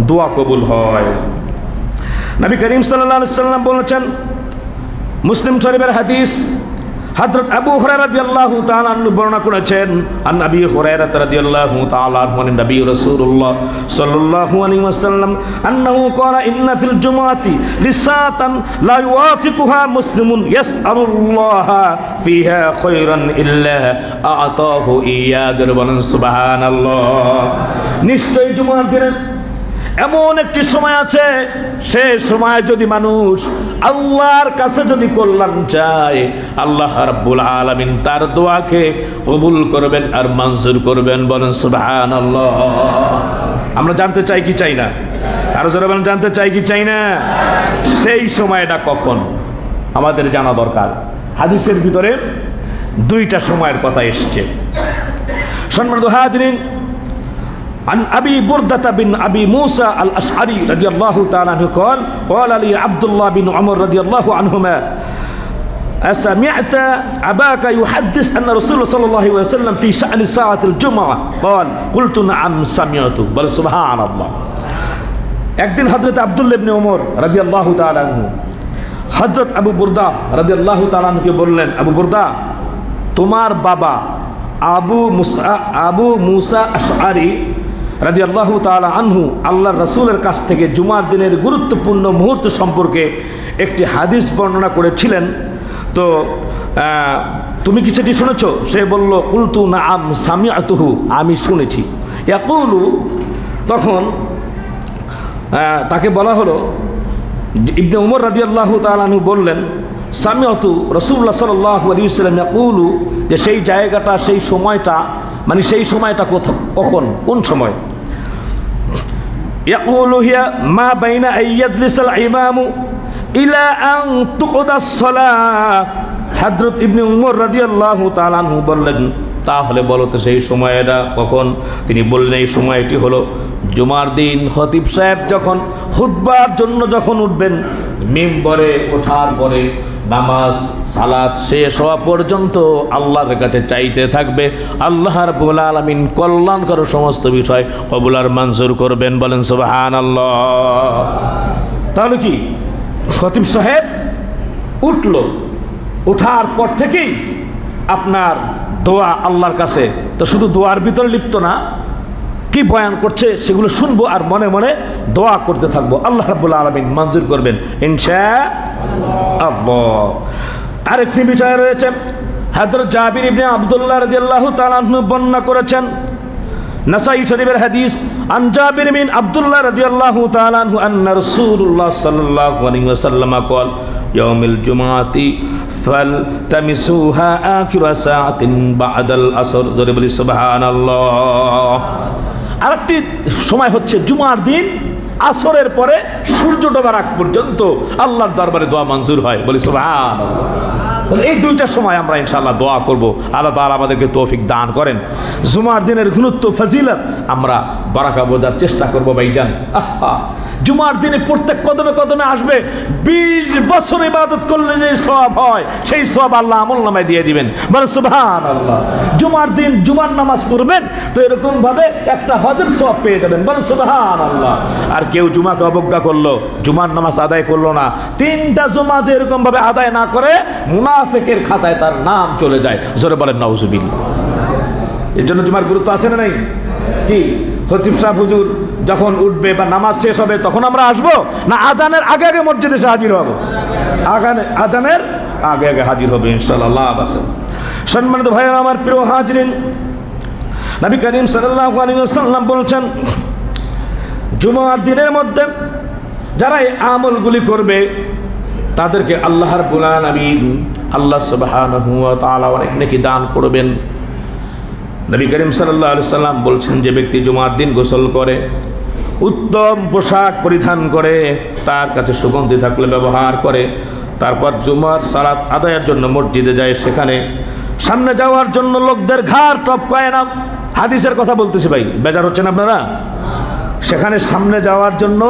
দোয়া কবুল হয়। নবী করিম সাল্লাল্লাহু আলাইহি ওয়াসাল্লাম বলেছেন, মুসলিম শরীফের হাদিস, হযরত আবু হুরায়রা রাদিয়াল্লাহু তাআলা আনহু বর্ণনা করেছেন, আন আবি হুরায়রা রাদিয়াল্লাহু তাআলা আনহু নবী রাসূলুল্লাহ সাল্লাল্লাহু আলাইহি ওয়াসাল্লাম আন্নাহু ক্বালা ইন্না ফিল জুমআতি লিসাতান লা ইউওয়াফিকুহা মুসলিমুন ইয়াসআলুল্লাহা ফিহা খায়রান ইল্লা আ'তাহু ইয়্যাহু। বলেন সুবহানাল্লাহ। নিশ্চয়ই জুমার দিনে এমন একটি সময় আছে, সে সময় যদি মানুষ আল্লাহর কাছে যদি কল্যাণ চায়, আল্লাহ রাব্বুল আলামিন তার দোয়াকে কবুল করবেন আর মঞ্জুর করবেন। বলেন সুবহানাল্লাহ। আমরা জানতে চাই কি চাই না? আরো যারা বলেন জানতে চাই কি চাই না? সেই সময়টা কখন আমাদের জানা দরকার। হাদিসের ভিতরে দুইটা সময়ের কথা এসছে। সম্মানিত হাজিরিন, عن أبي بردة بن أبي موسى الأشعري رضي الله تعالى عنه قال قال لي عبد الله بن عمر رضي الله عنهما أسمعت أباك يحدث أن رسول الله صلى الله عليه وسلم في شأن ساعة الجمعة قال قلت نعم سمعت। بل سبحان الله। একদিন হযরত আব্দুল্লাহ ইবনে ওমর রাদিয়াল্লাহু তাআলা আনহু হযরত আবু বুরদা রাদিয়াল্লাহু তাআলা আনহুকে বললেন, আবু বুরদা, তোমার বাবা আবু মুসা আশআরি রাদিয়াল্লাহু তাআলা আনহু আল্লাহর রাসূলের কাছ থেকে জুমার দিনের গুরুত্বপূর্ণ মুহূর্ত সম্পর্কে একটি হাদিস বর্ণনা করেছিলেন। তো তুমি কি সেটি শুনেছো? সে বলল, কুলতু নাআম সামিআতুহু, আমি শুনেছি। ইয়াকুলু, তখন তাকে বলা হলো, ইবনে উমর রাদিয়াল্লাহু তাআলা আনহু বললেন, সামিআতু রাসূলুল্লাহ সাল্লাল্লাহু আলাইহি ওয়াসাল্লাম ইয়াকুলু, যে সেই জায়গাটা, সেই সময়টা, মানে সেই সময়টা কখন, কোন সময়? ইয়াকুলু হিয়া মা বাইনা আইয়াজলিসাল ইমামু ইলা আন তুকদাস সালাহ। হযরত ইবনে উমর রাদিয়াল্লাহু তাআলা আনহু বললেন, তাহলে বলো তো সেই সময়টা কখন? তিনি বললেন, এই সময়টি হলো জুমার দিন খতিব সাহেব যখন খুতবার জন্য যখন উঠবেন, মিম্বরে ওঠার পরে নামাজ সালাত শেষ হওয়া পর্যন্ত আল্লাহর কাছে চাইতে থাকবে, আল্লাহ রাব্বুল আলামিন কল্যাণকর সমস্ত বিষয় কবুল আর মঞ্জুর করবেন। বলেন সুবহানাল্লাহ। তাহলে কি খতিব সাহেব উঠল, ওঠার পর থেকেই আপনার দোয়া আল্লাহর কাছে, তো শুধু দোয়ার ভিতরে লিপ্ত না, কি বয়ান করছে সেগুলো শুনবো আর মনে মনে দোয়া করতে থাকবো, আল্লাহ রাব্বুল আলামিন মঞ্জুর করবেন ইনশাআল্লাহ। আরেকটি বিষয় রয়েছে, হযরত জাবির ইবনে আব্দুল্লাহ রাদিয়াল্লাহু তাআলা আনহু বর্ণনা করেছেন, নাসাই শরীফের হাদিস, আন জাবির বিন আব্দুল্লাহ রাদিয়াল্লাহু তাআলা আনহু আন্না রাসূলুল্লাহ সাল্লাল্লাহু আলাইহি ওয়াসাল্লাম قال يوم الجمعة فالتمسوها آخر ساعة بعد العصر। জোরে বলি সুবহানাল্লাহ। আরেকটি সময় হচ্ছে জুমার দিন আসরের পরে সূর্য ডোবার আগ পর্যন্ত আল্লাহর দরবারে দোয়া মঞ্জুর হয়। বলি সুবহানাল্লাহ। তাহলে এই দুইটা সময় আমরা ইনশাআল্লাহ দোয়া করব, আল্লাহ তাআলা আমাদেরকে তৌফিক দান করেন। জুমার দিনের গুরুত্ব ফজিলত আমরা বারাকা বোঝার চেষ্টা করব ভাইজান। জুমার দিনে প্রত্যেক কদমে কদমে আসবে 20 বছর ইবাদত করলে যে সওয়াব হয়, সেই সওয়াব আল্লাহ আমলনামায় দিয়ে দিবেন। বলেন সুবহানাল্লাহ। জুমার দিন জুমার নামাজ পড়বেন তো এরকম ভাবে একটা হজের সওয়াব পেয়ে যাবেন। বলেন সুবহানাল্লাহ। আর কেউ জুমাকে অবজ্ঞা করলো, জুমার নামাজ আদায় করলো না, 3টা জুমা যে এরকম ভাবে আদায় না করে মুনাফিকের খাতায় তার নাম চলে যায়। জোরে বলেন নাউজুবিল্লাহ। এর জন্য জুমার গুরুত্ব আছে না নাই? কি খতিব সাহেব হুজুর যখন উঠবে বা নামাজ শেষ হবে তখন আমরা আসবো, না আজানের আগে আগে মসজিদে এসে হাজির হব? আজানের আগে আগে হাজির হবে ইনশাআল্লাহ। সম্মানিত ভাইয়েরা আমার, প্রিয় হাজিরিন, নবী করিম সাল্লাল্লাহু আলাইহি ওয়াসাল্লাম বলেছেন, জুমার দিনের মধ্যে যারা এই আমলগুলি করবে তাদেরকে আল্লাহ রাব্বুল আলামিন আল্লাহ সুবহানাহু ওয়া তাআলা অনেক নেকি দান করবেন। নবী করিম সাল্লাল্লাহু আলাইহি ওয়াসাল্লাম বলছেন, যে ব্যক্তি জুমার দিন গোসল করে, উত্তম পোশাক পরিধান করে, তার কাছে সুগন্ধি থাকলে ব্যবহার করে, তারপর জুমার সালাত আদায়ের জন্য মসজিদে যায়, সেখানে সামনে যাওয়ার জন্য লোকদের ঘাড় টপকায় না। হাদিসের কথা বলতেছি ভাই, বেজার হচ্ছেন আপনারা? সেখানে সামনে যাওয়ার জন্য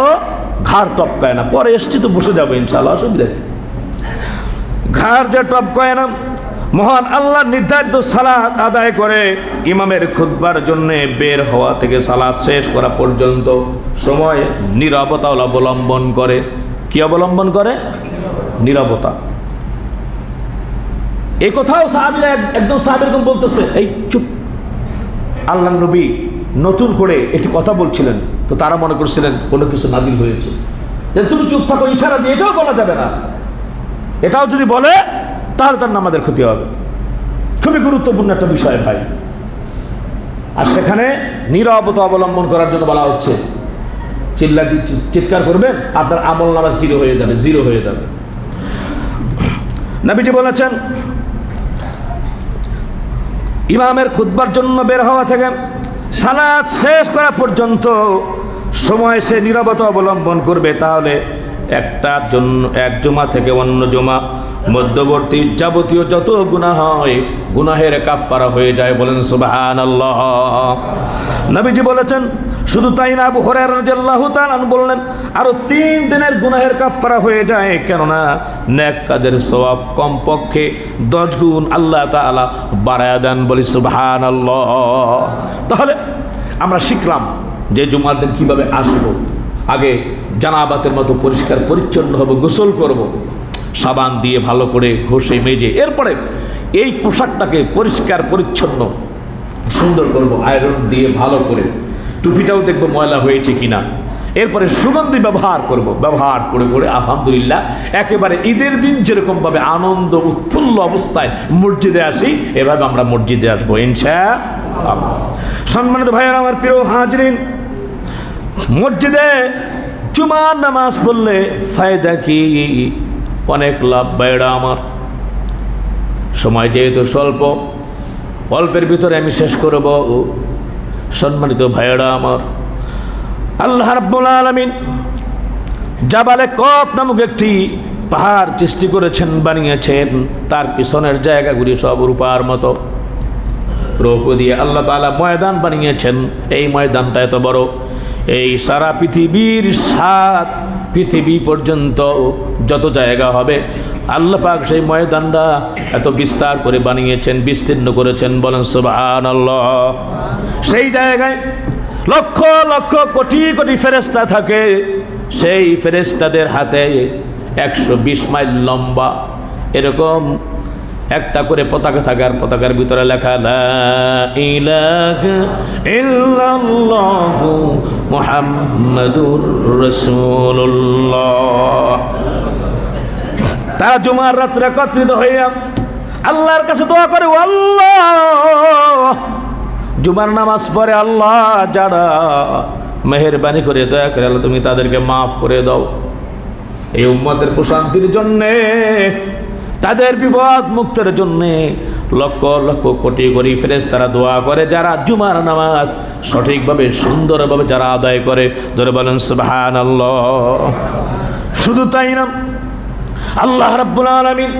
ঘাড় টপকায় না। পরে এসছি তো বসে যাবো ইনশাআল্লাহ, অসুবিধা নেই। ঘাড় যে টপকায় না, মহান আল্লাহ নির্ধারিত সালাত আদায় করে ইমামের খুতবার জন্য বের হওয়া থেকে সালাত শেষ করা পর্যন্ত সময় নীরবতা অবলম্বন করে। কি অবলম্বন করে? নীরবতা। এই কথাও সাহাবীরা একদম সাহাবী এরকম বলতেছে, এই চুপ। আল্লাহ নবী নতুন করে একটি কথা বলছিলেন, তো তারা মনে করছিলেন কোনো কিছু নাযিল হয়েছে, যে তুমি চুপ থাকো, ইশারা দিয়ে এটাও বলা যাবে না, এটাও যদি বলে তাহলে তার নামাজের ক্ষতি হবে। খুবই গুরুত্বপূর্ণ একটা বিষয় ভাই। আর সেখানে নীরবতা অবলম্বন করার জন্য বলা হচ্ছে। চিৎকার করবেন, আপনার আমল নামা জিরো হয়ে যাবে, জিরো হয়ে যাবে। নবীজি বলেছেন, ইমামের খুতবার জন্য বের হওয়া থেকে সালাত শেষ করা পর্যন্ত সময় সে নীরবতা অবলম্বন করবে, তাহলে এক জুমা থেকে অন্য জুমা মধ্যবর্তী যাবতীয় যত গুনাহ হয় গুনাহের কাফফারা হয়ে যায়। বলেন সুবহানাল্লাহ। নবীজি বলেছেন, শুধু তাই না, আবু হুরায়রা রাদিয়াল্লাহু তাআলা বললেন, আরো 3 দিনের গুনাহের কাফফারা হয়ে যায়, কেননা নেক কাজের সওয়াব কমপক্ষে 10 গুণ আল্লাহ তাআলা বাড়ায়া দেন। বলি সুবহানাল্লাহ। তাহলে আমরা শিখলাম যে জুমার দিন কিভাবে আসবো। আগে জানাবাতের মতো পরিষ্কার পরিচ্ছন্ন হব, গোসল করব, সাবান দিয়ে ভালো করে ঘষে মেজে, এরপরে এই পোশাকটাকে পরিষ্কার পরিচ্ছন্ন সুন্দর করব, আয়রন দিয়ে ভালো করে। টুপিটাও দেখবো ময়লা হয়েছে কিনা। এরপরে সুগন্ধি ব্যবহার করব, ব্যবহার করে করে আলহামদুলিল্লাহ একেবারে ঈদের দিন যেরকমভাবে আনন্দ উৎফুল্ল অবস্থায় মসজিদে আসি, এভাবে আমরা মসজিদে আসবো ইনশাআল্লাহ। সম্মানিত ভাইয়েরা, আমার প্রিয় হাজরিন, মসজিদে জুমার নামাজ পড়লে ফায়দা কি? অনেক লাভ ভাইয়েরা আমার। সময় যেহেতু স্বল্প, অল্পের ভিতরে আমি শেষ করব। সম্মানিত ভাইয়েরা আমার, আল্লাহ রাব্বুল আলামিন জাবালে কফ নামক একটি পাহাড় সৃষ্টি করেছেন, বানিয়েছেন। তার পিছনের জায়গাগুলি সব রূপার মতো, রৌপ্য দিয়ে আল্লাহ তাআলা ময়দান বানিয়েছেন। এই ময়দানটা এত বড়, এই সারা পৃথিবীর 7 পৃথিবী পর্যন্ত যত জায়গা হবে আল্লাহ পাক সেই ময়দানটা এত বিস্তার করে বানিয়েছেন, বিস্তীর্ণ করেছেন। বলেন সুবহানাল্লাহ। সেই জায়গায় লক্ষ লক্ষ কোটি কোটি ফেরেশতা থাকে। সেই ফেরেশতাদের হাতে 120 মাইল লম্বা এরকম একটা করে পতাকা থাকে, আর পতাকার ভিতরে লেখা লা ইলাহা ইল্লাল্লাহু মুহাম্মাদুর রাসূলুল্লাহ। তারা জুমার রাত্রে একত্রিত হইয়া আল্লাহর কাছে দোয়া করে, আল্লাহ, জুমার নামাজ পড়ে আল্লাহ যারা মেহেরবানি করে দয়া করে আল্লাহ তুমি তাদেরকে মাফ করে দাও। এই উম্মতের প্রশান্তির জন্যে, তাদের বিপদ মুক্তের জন্যে লক্ষ লক্ষ কোটি কোটি ফেরেশতারা দোয়া করে, যারা জুমার নামাজ সঠিকভাবে সুন্দরভাবে যারা আদায় করে। ধরে বলেন সুবহানাল্লাহ। শুধু তাই না, আল্লাহ রাব্বুল আলামিন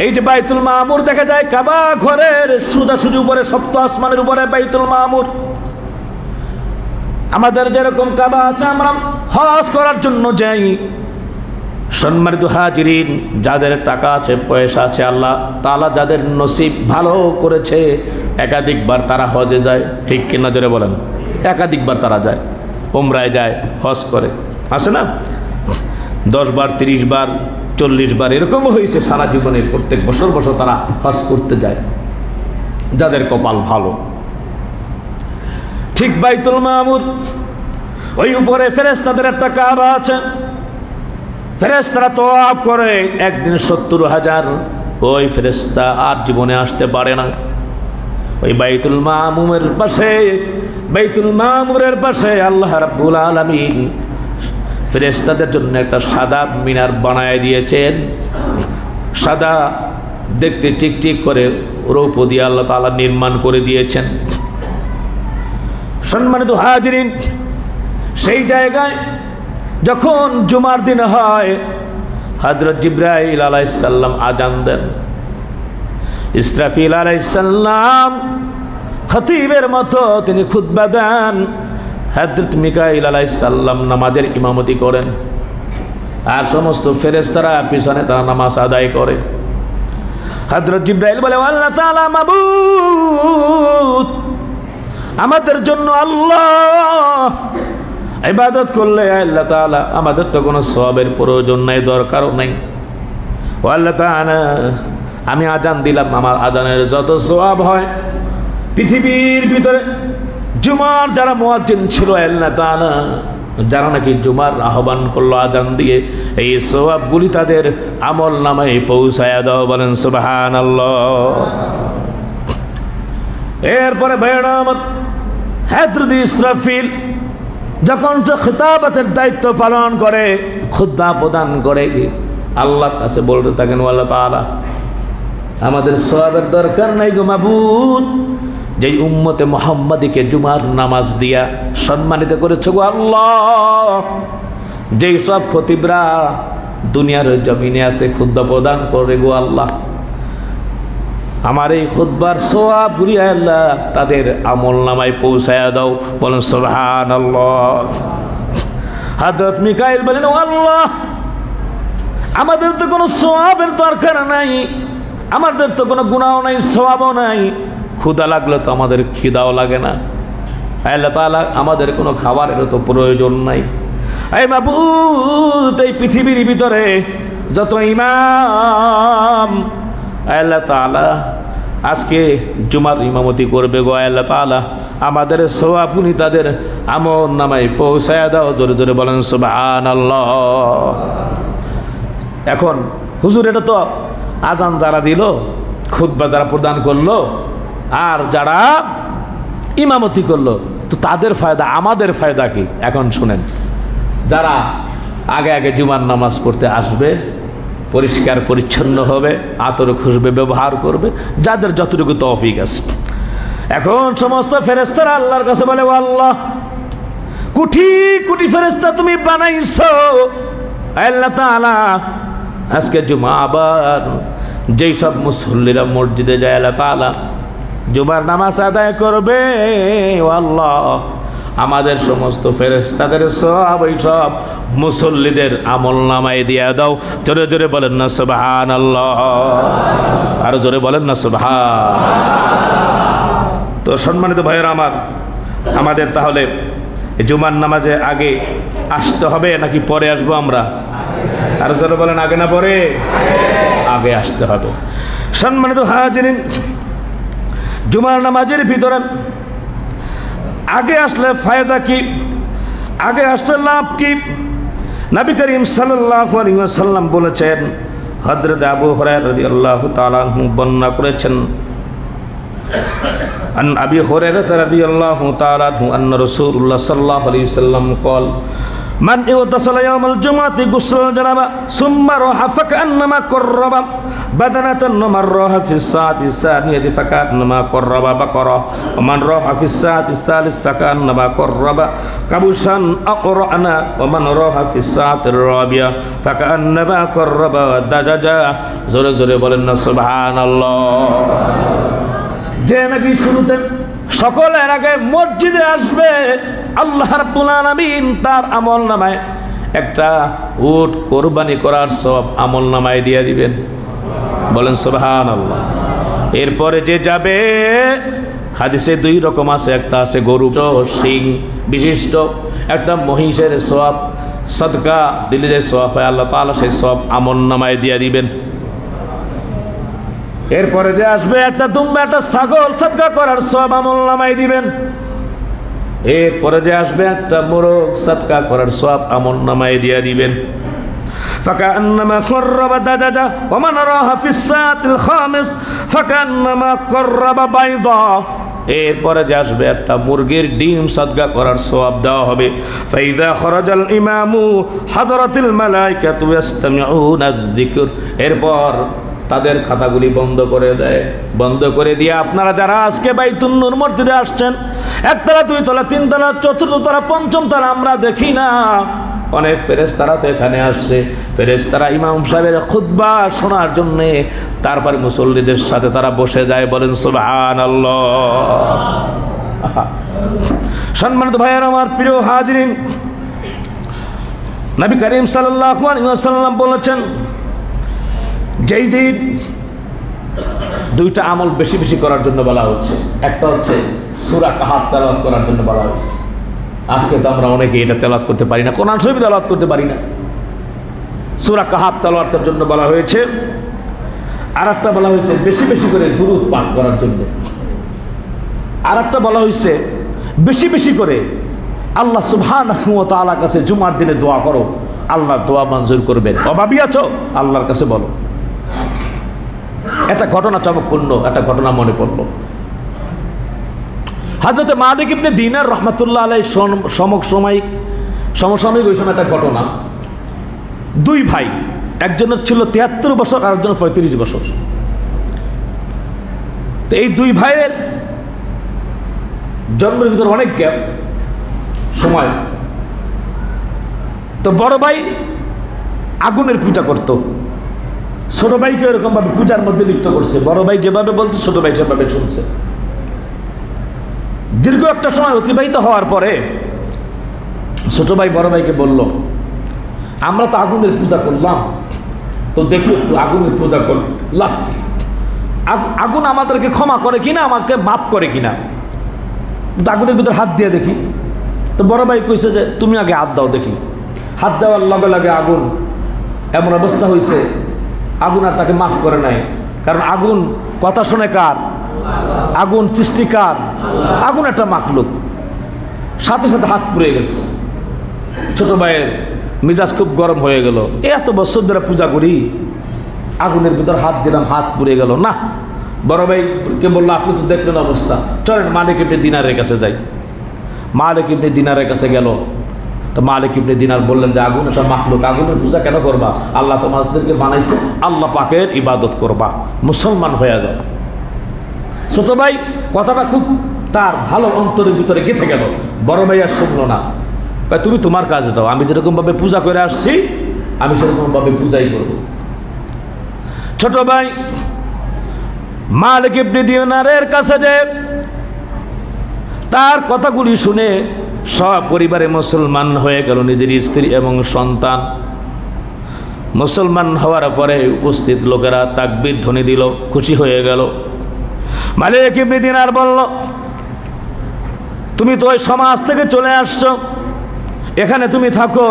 এই যে বাইতুল মামুর দেখা যায়, কাবা ঘরের সোজাসুজি উপরে, সপ্ত আসমানের উপরে বাইতুল মামুর। আমাদের যেরকম কাবা আছে, আমরা হজ করার জন্য যাই। সম্মানিত হাজিরিন, যাদের টাকা আছে, পয়সা আছে, আল্লাহ তাআলা যাদের নসিব ভালো করেছে, একাধিকবার তারা হজে যায়। ঠিক কিনা জোরে বলেন? একাধিকবার তারা যায়, উমরায় যায়, হজ করে। আছে না 10 বার, 30 বার, 40 বার এরকমও হয়েছে সারা জীবনে। প্রত্যেক বছর বছর তারা হজ করতে যায়, যাদের কপাল ভালো। ঠিক বাইতুল মামুর ওই উপরে ফেরেশতাদের একটা কাবা আছে। ফেরেশতারা তওয়াফ করে একদিন 70,000। ওই ফেরেশতা আর জীবনে আসতে পারে না। ওই বাইতুল মামুরের পাশে আল্লাহ রাব্বুল আলামিন ফেরেশতাদের জন্য একটা সাদা মিনার বানায় দিয়েছেন। সাদা দেখতে চিকচিক করে রৌপ্য দিয়ে আল্লাহ তাআলা নির্মাণ করে দিয়েছেন। সম্মানিত হাজিরিন, সেই জায়গায় যখন জুমার দিন হয় হযরত জিবরাইল আলাইহিস সালাম আজান দেন, ইসরাফিল আলাইহিস সালাম খতিবের মতো তিনি খুতবা দেন, হযরত মিকাইল আলাইহিস সালাম নামাজের ইমামতি করেন, আর সমস্ত ফেরেশতারা পিছনে তারা নামাজ আদায় করে। হযরত জিবরাইল বলে, আল্লাহ তাআলা মাবুদ, আমাদের জন্য আল্লাহ ইবাদত করলে আল্লাহ তাআলা আমাদের তো কোনো সওয়াবের প্রয়োজন নাই, দরকারও নাই। ও আল্লাহ তাআলা, আমি আজান দিলাম, আমার আজানের যত সওয়াব হয় পৃথিবীর ভিতরে জুমার যারা মুয়াজ্জিন ছিল আল্লাহ তাআলা, যারা নাকি জুমার আহ্বান করলো আজান দিয়ে, এই সওয়াবগুলি তাদের আমল নামায় পৌঁছায়া দাও, বলেন সুবহানাল্লাহ। এরপরে ভাইয়েরা আমার, হযরত ইসরাফিল যখন তো খিতাবতের দায়িত্ব পালন করে, খুতবা প্রদান করে, আল্লাহর কাছে বলতে থাকেন, আল্লাহ তাআলা আমাদের সওয়াবের দরকার নাই গো মাবুদ, যেই উম্মতে মুহাম্মাদীকে জুমার নামাজ দিয়া সম্মানিত করেছে গো আল্লাহ, যেই সব খতিবরা দুনিয়ার জমিনে আছে খুতবা প্রদান করে গো আল্লাহ, আমার এই খুতবার সওয়াব গুলি আল্লাহ তাদের আমল নামায় পৌঁছায়া দাও, বলেন সুবহানাল্লাহ। হযরত মিকাইল বলেন, ও আল্লাহ, আমাদের তো কোনো সওয়াবের দরকার নাই, আমাদের তো কোনো গুনাহও নাই, সওয়াবও নাই, ক্ষুধা লাগলে তো আমাদের খিদাও লাগে না, আল্লাহ তাআলা আমাদের কোনো খাবারেরও তো প্রয়োজন নাই। এই মাবুদ, এই পৃথিবীর ভিতরে যত ইমাম আল্লাহ তাআলা আজকে জুমার ইমামতি করবে গো আল্লাহ তাআলা, আমাদের সওয়াবগুলি তাদের আমল নামায় পৌঁছায়া দাও, জোরে জোরে বলেন সুবহানাল্লাহ। এখন হুজুর, এটা তো আজান যারা দিল, খুতবা যারা প্রদান করলো, আর যারা ইমামতি করলো, তো তাদের ফায়দা, আমাদের ফায়দা কি? এখন শুনেন, যারা আগে আগে জুমার নামাজ পড়তে আসবে, পরিষ্কার পরিচ্ছন্ন হবে, আতর খুশবে ব্যবহার করবে, যাদের যতটুকু তৌফিক আছে। এখন সমস্ত ফেরেশতারা আল্লাহর কাছে বলে, ও আল্লাহ, কোটি কোটি ফেরেশতা তুমি বানাইছো আল্লাহ তাআলা, আজকে জুমা আবার যেই সব মুসল্লিরা মসজিদে যায় আল্লাহ তাআলা জুমার নামাজ আদায় করবে, ও আল্লাহ আমাদের সমস্ত ফেরেশতাদের সব ওই সব মুসল্লিদের আমল নামায় দিয়ে দাও, জোরে জোরে বলেন না সুবহানাল্লাহ, আরো জোরে বলেন না সুবহানাল্লাহ। তো সম্মানিত ভাইয়েরা আমার, আমাদের তাহলে জুমার নামাজে আগে আসতে হবে নাকি পরে আসবো আমরা? আরো জোরে বলেন, আগে না পরে? আগে আসতে হবে। সম্মানিত হাজিরিন, জুমার নামাজের ভিতরে আগে আসলে ফায়দা কি, আগে আসলে লাভ কি? নবী করিম সাল্লাল্লাহু আলাইহি ওয়াসাল্লাম বলেছেন, হযরত আবু হুরায়রা রাদিয়াল্লাহু তাআলা আনহু বর্ণনা করেছেন, আন আবি হুরায়রা রাদিয়াল্লাহু তাআলা আনহু আন্না রাসূলুল্লাহ সাল্লাল্লাহু আলাইহি ওয়াসাল্লাম قال من اغتسل يوم الجمعة غسل الجنابة ثم راح فكأنما قرب بدنة ومن راح في الساعة الثانية فكأنما قرب بقرة ومن راح في الساعة الثالثة فكأنما قرب كبشا أقرأنا ومن راح في الساعة الرابعة فكأنما قرب دجاجة জোরে জোরে বলেন না সুবহানাল্লাহ। যে নাকি শুরুতে সকলের আগে মসজিদে আসবে, আল্লাহ রাব্বুল আলামিন তার আমল নামায় একটা উট কোরবানি করার সব আমল নামায় দিয়ে দিবেন, বলেন সুবহানাল্লাহ। এরপরে যে যাবে, হাদিসে দুই রকম আছে, একটা আছে গরু সিং বিশিষ্ট, একটা মহিষের সওয়াব সদকা দিলে যে সওয়াব হয় আল্লাহ তাআলা সেই সওয়াব আমল নামায় দিয়ে দিবেন। এরপরে যে আসবে একটা দুম্বা, একটা ছাগল সদকা করার সওয়াব আমল নামায় দিবেন। এরপরে যে আসবে একটা মোরগ সদকা করার সওয়াব আমল নামায় দিয়ে দিবেন। فكأنما قرب دجاجة ومن راح في الساعة الخامس فكأنما قرب بيضا। এরপরে যে আসবে একটা মুরগির ডিম সদকা করার সওয়াব দেওয়া হবে। فإذا خرج الإمام حضرت الملائكة يستمعون الذكر। এরপর তাদের খাতাগুলি বন্ধ করে দেয়, বন্ধ করে দিয়ে আপনারা যারা আজকে বাইতুন নূর মসজিদে আসছেন, একতলা, দুই তলা, তিন তলা, চতুর্থ তলা, পঞ্চম তলা আমরা দেখি না, অনেক ফেরেশতারা তো এখানে আসছে, ফেরেশতারা ইমাম সাহেবের খুতবা শোনার জন্যে তারপরে মুসল্লিদের সাথে তারা বসে যায়। বলেন সুবহানাল্লাহ। সম্মানিত ভাইয়ের আমার, প্রিয় হাজিরিন, নবী করিম সাল্লাল্লাহু আলাইহি ওয়াসাল্লাম বলেছেন, যেই দিন দুইটা আমল বেশি বেশি করার জন্য বলা হচ্ছে, একটা হচ্ছে সূরা কাহাফ তেলাওয়াত করার জন্য বলা হচ্ছে। আজকে তো আমরা অনেকে এটা তেলাওয়াত করতে পারি না, কোরআন শরীফ তেলাওয়াত করতে পারি না। সূরা কাহাফ তেলাওয়াতের জন্য বলা হয়েছে। আর একটা বলা হয়েছে বেশি বেশি করে দুরূদ পাঠ করার জন্য। আর একটা বলা হয়েছে বেশি বেশি করে আল্লাহ সুবহানাহু ওয়া তাআলার কাছে জুমার দিনে দোয়া করো, আল্লাহর দোয়া মঞ্জুর করবেন। অভাবী আছো, আল্লাহর কাছে বলো। একটা ঘটনা চমকপূর্ণ একটা ঘটনা মনে পড়ল। হযরত মালিক ইবনে দিনার রাহমাতুল্লাহ আলাইহি সমসাময়িক ওই সময় একটা ঘটনা। দুই ভাই, একজনের ছিল 73 বছর আর একজনের 35 বছর। তো এই দুই ভাইয়ের জন্মের ভিতরে অনেক গ্যাপ সময়। তো বড় ভাই আগুনের পূজা করত, ছোট ভাইকে এরকম ভাবে পূজার মধ্যে লিপ্ত করছে। বড় ভাই যেভাবে বলছে ছোট ভাই সেভাবে শুনছে। দীর্ঘ একটা সময় অতিবাহিত হওয়ার পরে ছোট ভাই বড় ভাইকে বলল, আমরা তো আগুনের পূজা করলাম, তো দেখি একটু আগুনের পূজা করলাম, আগুন আমাদেরকে ক্ষমা করে কিনা, আমাকে মাফ করে কিনা, আগুনের ভিতরে হাত দিয়ে দেখি। তো বড় ভাই কইছে যে তুমি আগে হাত দাও দেখি। হাত দেওয়ার লগে লগে আগুন এমন অবস্থা হয়েছে, আগুন আর তাকে মাফ করে নাই। কারণ আগুন কথা শুনে কার? আগুন সৃষ্টি কার? আগুন একটা মাখলুক। সাথে সাথে হাত পুড়ে গেছে। ছোট ভাইয়ের মিজাজ খুব গরম হয়ে গেল। এত বছর ধরে পূজা করি, আগুনের ভিতর হাত দিলাম, হাত পুড়ে গেল না। বড় ভাইকে বললো, আপনি তো দেখলেন অবস্থা, চলেন মালিক ইবনে দিনারের কাছে যাই। মালিক ইবনে দিনারের কাছে গেল। তো মালিক ইবনে দিনার বললেন যে আগুন একটা মাখলুক, আগুনের পূজা কেন করবা? আল্লাহ তোমাদেরকে বানাইছে, আল্লাহ পাকের ইবাদত করবা, মুসলমান হয়ে যাও। ছোট ভাই কথাটা খুব তার ভালো অন্তরের ভিতরে গেঁথে গেল। বড় ভাই আর শুনলো না। তুমি তোমার কাজে যাও, আমি যেরকমভাবে পূজা করে আসছি আমি সেরকমভাবে পূজাই করব। ছোট ভাই মালিক ইবনে দিনারের কাছে যে তার কথাগুলি শুনে সপরিবারে মুসলমান হয়ে গেল। নিজের স্ত্রী এবং সন্তান মুসলমান হওয়ার পরে উপস্থিত লোকেরা তাকবীর ধ্বনি দিল, খুশি হয়ে গেল। মালিক ইবনে দিনার বলল, তুমি তো ওই সমাজ থেকে চলে আসছো, এখানে তুমি থাকো,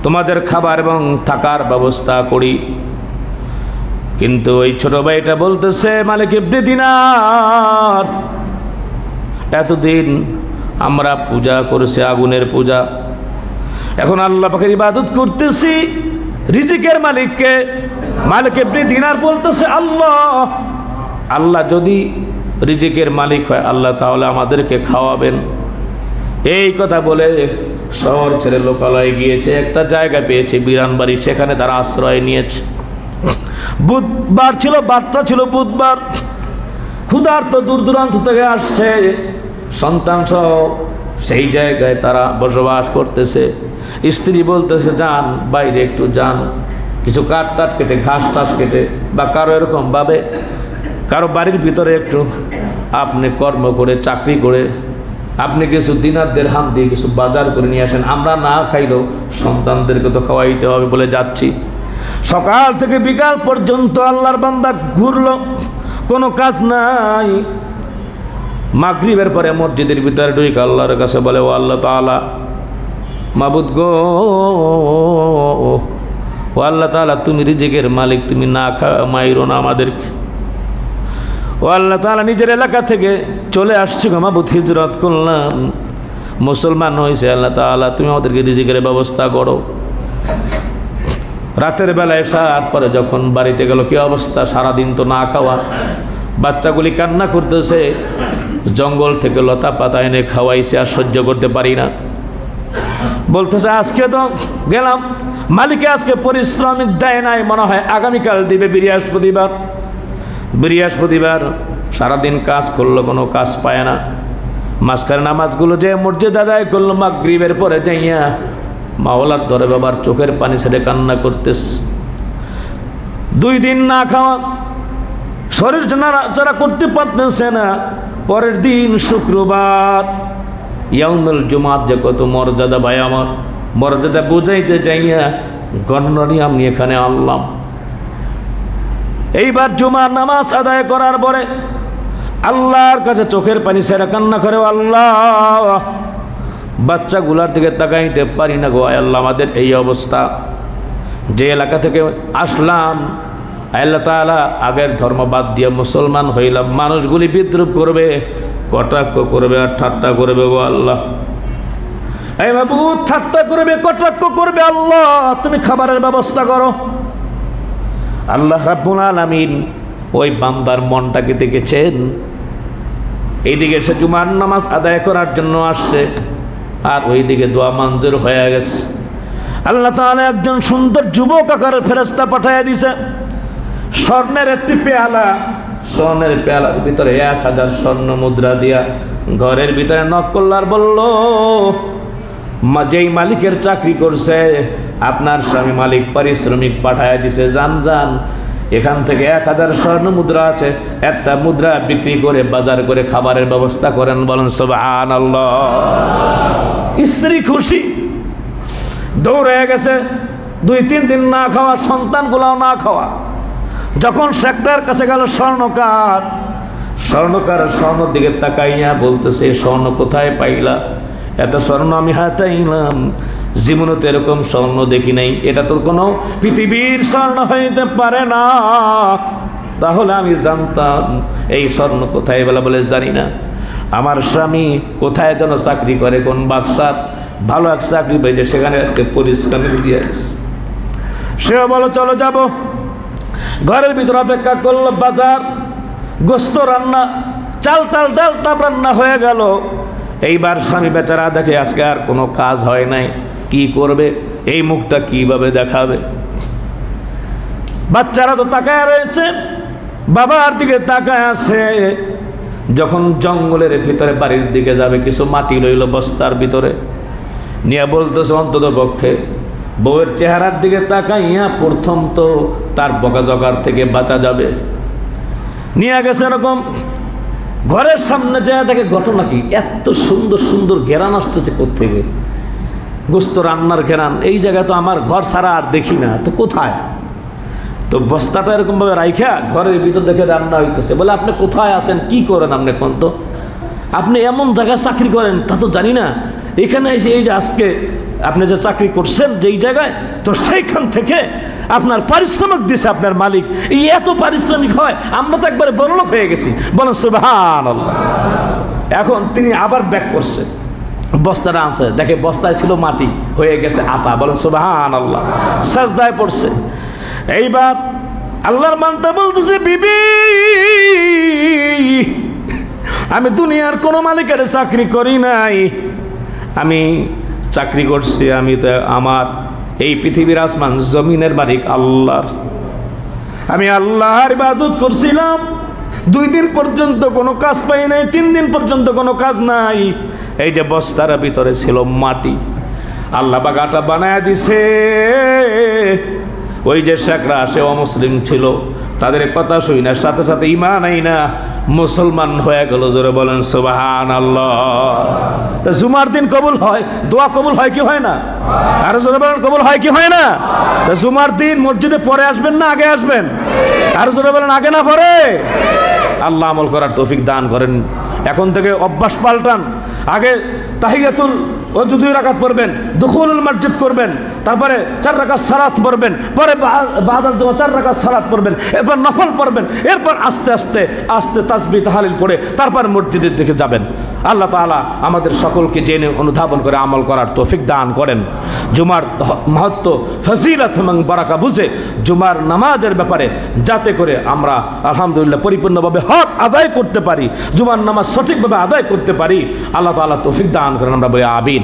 তোমাদের খাবার এবং থাকার ব্যবস্থা করি। কিন্তু ওই ছোট ভাইটা বলতেছে, মালিক ইবনে দিনার, এতদিন আমরা পূজা করেছি আগুনের পূজা, এখন আল্লাহ পাকের ইবাদত করতেছি, রিজিকের মালিককে। মালিক ইবনে দিনার বলতেছে, আল্লাহ, আল্লাহ যদি রিজিকের মালিক হয় আল্লাহ তাহলে আমাদেরকে খাওয়াবেন। এই কথা বলে শহর ছেড়ে লোকালয়ে গিয়েছে, একটা জায়গা পেয়েছে বিরান বাড়ি, সেখানে তারা আশ্রয় নিয়েছে। বুধবার ছিল, বারটা ছিল বুধবার। ক্ষুধার্ত দূর দূরান্ত থেকে আসছে, সন্তান সহ সেই জায়গায় তারা বসবাস করতেছে। স্ত্রী বলতেছে, যান বাইরে একটু যান, কিছু কাঠ টাট কেটে, ঘাস টাস কেটে, বা কারো এরকমভাবে কারো বাড়ির ভিতরে একটু আপনি কর্ম করে, চাকরি করে আপনি কিছু দিনার দিরহাম দিয়ে কিছু বাজার করে নিয়ে আসেন, আমরা না খাইলেও সন্তানদেরকে তো খাওয়াইতে হবে বলে যাচ্ছি। সকাল থেকে বিকাল পর্যন্ত আল্লাহর বান্দা ঘুরলো, কোনো কাজ নাই। মাগরিবের পরে মসজিদের ভিতরে ঢুকে আল্লাহর কাছে বলে, ও আল্লাহ তাআলা, মাবুদ গো, ও আল্লাহ তাআলা, তুমি রিজিকের মালিক, তুমি না মাইরো না আমাদেরকে। ও আল্লাহ তাআলা, নিজের এলাকা থেকে চলে আসছি গো মাবুদ, হিজরত করলাম, মুসলমান হয়েছে, আল্লাহ তাআলা তুমি আমাদেরকে রিজিকের ব্যবস্থা করো। রাতের বেলায় এসার পরে যখন বাড়িতে গেল, কি অবস্থা, সারাদিন তো না খাওয়া, বাচ্চাগুলি কান্না করতেছে, জঙ্গল থেকে লতা পাতা এনে খাওয়াইছে, আর সহ্য করতে পারি না। বলতেছে, আজকে তো গেলাম, মালিকে আজকে পরিশ্রমিক দেয় নাই, মনে হয় আগামীকাল দিবে, বৃহস্পতিবার। বৃহস্পতিবার সারাদিন কাজ করলো, কোনো কাজ পায় না। মাঝখানে নামাজগুলো যে মসজিদ আদায় করলো, মাগরিবের পরে যাইয়া মাওলার দরে বাবার চোখের পানি ছেড়ে কান্না করতেস। 2 দিন না খাওয়া, শরীর নাড়াচাড়া করতে পারতেছে না। পরের দিন শুক্রবার, ইয়াউমুল জুমাত যে কত মর্যাদা ভাই আমার, মর্যাদা বুঝাইতে যাইয়া গণনানি আমি এখানে আনলাম। এইবার জুমার নামাজ আদায় করার পরে আল্লাহর কাছে চোখের পানি ছেড়ে কান্না করে, আল্লাহ বাচ্চাগুলার দিকে তাকাইতে পারি না গো আল্লাহ, আমাদের এই অবস্থা। যে এলাকা থেকে আসলাম আল্লাহ তাআলা, আগের ধর্ম বাদ দিয়ে মুসলমান হইলাম, মানুষগুলি বিদ্রুপ করবে, কটাক্ষ করবে আর ঠাট্টা করবে গো আল্লাহ। এই বাবু ঠাট্টা করবে, কটাক্ষ করবে, আল্লাহ তুমি খাবারের ব্যবস্থা করো। আল্লাহ রাব্বুল আলামিন ওই বান্দার মনটাকে দেখেছেন। এইদিকে সে জুমার নামাজ আদায় করার জন্য আসছে, আর ওইদিকে দোয়া মঞ্জুর হয়ে গেছে। আল্লাহ তাআলা একজন সুন্দর যুবক আকারের ফেরেশতা পাঠিয়ে দিয়েছে। স্বর্ণের একটি পেয়ালা, স্বর্ণের পেয়ালার ভিতরে 1000 স্বর্ণ মুদ্রা দিয়া ঘরের ভিতরে নক করল আর বলল, যেই মালিকের চাকরি করছে আপনার স্বামী মালিক পারিশ্রমিক পাঠায় দিছে, যান যান এখান থেকে 1000 স্বর্ণ মুদ্রা আছে, একটা মুদ্রা বিক্রি করে বাজার করে খাবারের ব্যবস্থা করেন। বলেন সুবহানাল্লাহ। স্ত্রী খুশি, দৌড়ে গেছে। 2-3 দিন না খাওয়া, সন্তানগুলাও না খাওয়া। যখন শেখটার কাছে গেল স্বর্ণকার, স্বর্ণকার স্বর্ণের দিকে তাকাইয়া বলতেছে, স্বর্ণ কোথায় পাইলা? এত স্বর্ণ আমি হাতাইলাম, জীবনে তো এরকম স্বর্ণ দেখি নাই, এটা তো কোনো পৃথিবীর স্বর্ণ হইতে পারে না। তাহলে আমি জানতাম এই স্বর্ণ কোথায়? বলে জানি না। আমার স্বামী কোথায় যেন চাকরি করে, কোন বাদশার ভালো এক চাকরি পেয়েছে, সেখানে আজকে পরিষ্কার দিয়ে আসছে। সেও বলো চলো যাব। ঘরের ভিতর অপেক্ষা করলো, বাজার গোস্ত রান্না, চাল টাল ডাল টাপ রান্না হয়ে গেল। এইবার স্বামী বেচারা দেখে আজকে আর কোনো কাজ হয় নাই, কি করবে, এই মুখটা কিভাবে দেখাবে? বাচ্চারা তো তাকায় রয়েছে, বাবার দিকে তাকায় আছে। যখন জঙ্গলের ভিতরে বাড়ির দিকে যাবে, কিছু মাটি রইল বস্তার ভিতরে, নিয়ে বলতেছে অন্তত পক্ষে বউয়ের চেহারার দিকে তাকাইয়া প্রথম তো তার বকাঝকার থেকে বাঁচা যাবে। নিয়ে গেছে এরকম ঘরের সামনে যায়, দেখে ঘটনা কি, এত সুন্দর সুন্দর ঘেরান আসতেছে কোত্থেকে, গোস্ত রান্নার ঘেরান। এই জায়গায় তো আমার ঘর ছাড়া আর দেখি না, তো কোথায়? তো বস্তাটা এরকমভাবে রাইখা ঘরের ভিতর দেখে রান্না হইতেছে। বলে আপনি কোথায় আছেন, কি করেন আপনি? কোন তো আপনি এমন জায়গায় চাকরি করেন তা তো জানি না, এখানে এসে এই যে আজকে আপনি যে চাকরি করছেন যেই জায়গায়, তো সেইখান থেকে আপনার পারিশ্রমিক দিছে আপনার মালিক। এই এত পারিশ্রমিক হয়, আমরা তো একবারে বড়লোক হয়ে গেছি। বলেন সুবহানাল্লাহ। এখন তিনি আবার ব্যাক করছে, বস্তাটা আনছে, দেখে বস্তায় ছিল মাটি, হয়ে গেছে আটা। বলেন সুবহানাল্লাহ। সাজদায় পড়ছে। এইবার আল্লাহর বান্দা বলতেছে, বিবি আমি দুনিয়ার কোনো মালিকের চাকরি করি নাই, আমি চাকরি করছি, আমি তো আমার এই পৃথিবীর আসমান জমিনের মালিক আল্লাহর। আমি আল্লাহর ইবাদত করছিলাম, 2 দিন পর্যন্ত কোনো কাজ পাই নাই, 3 দিন পর্যন্ত কোনো কাজ নাই। এই যে বস্তার ভিতরে ছিল মাটি, আল্লাহ পাক আটা বানায় দিছে। ওই যে শেখরা সে অমুসলিম ছিল, তাদের কথা শুই না, সাথে সাথে ঈমান আইনা মুসলমান হয়ে গেল। জোরে বলেন সুবহানাল্লাহ। তা জুমার দিন কবুল হয়, দোয়া কবুল হয় কি হয় না? আর জোরে বলেন কবুল হয় কি হয় না? তা জুমার দিন মসজিদে পরে আসবেন না আগে আসবেন? আর জোরে বলেন আগে না পরে? আল্লাহ আমল করার তৌফিক দান করেন। এখন থেকে অভ্যাস পাল্টান। আগে তাহিয়াতুল ওযু 2 রাকাত পড়বেন, দুখুলুল মসজিদ করবেন, তারপরে 4 রাকাত সালাত পড়বেন, পরে বাদাল জমা 4 রাকাত সালাত পড়বেন, এরপর নফল পড়বেন, এরপর আস্তে আস্তে আস্তে তাসবিহ তাহলিল পড়ে তারপর মসজিদের দিকে যাবেন। আল্লাহ তাআলা আমাদের সকলকে জেনে অনুধাবন করে আমল করার তৌফিক দান করেন। জুমার মাহাত্ম্য, ফজিলত এবং বারাকা বুঝে জুমার নামাজের ব্যাপারে যাতে করে আমরা আলহামদুলিল্লাহ পরিপূর্ণভাবে হক আদায় করতে পারি, জুমার নামাজ সঠিকভাবে আদায় করতে পারি, আল্লাহ তাআলা তৌফিক দান করেন। আমরা বলি আমিন।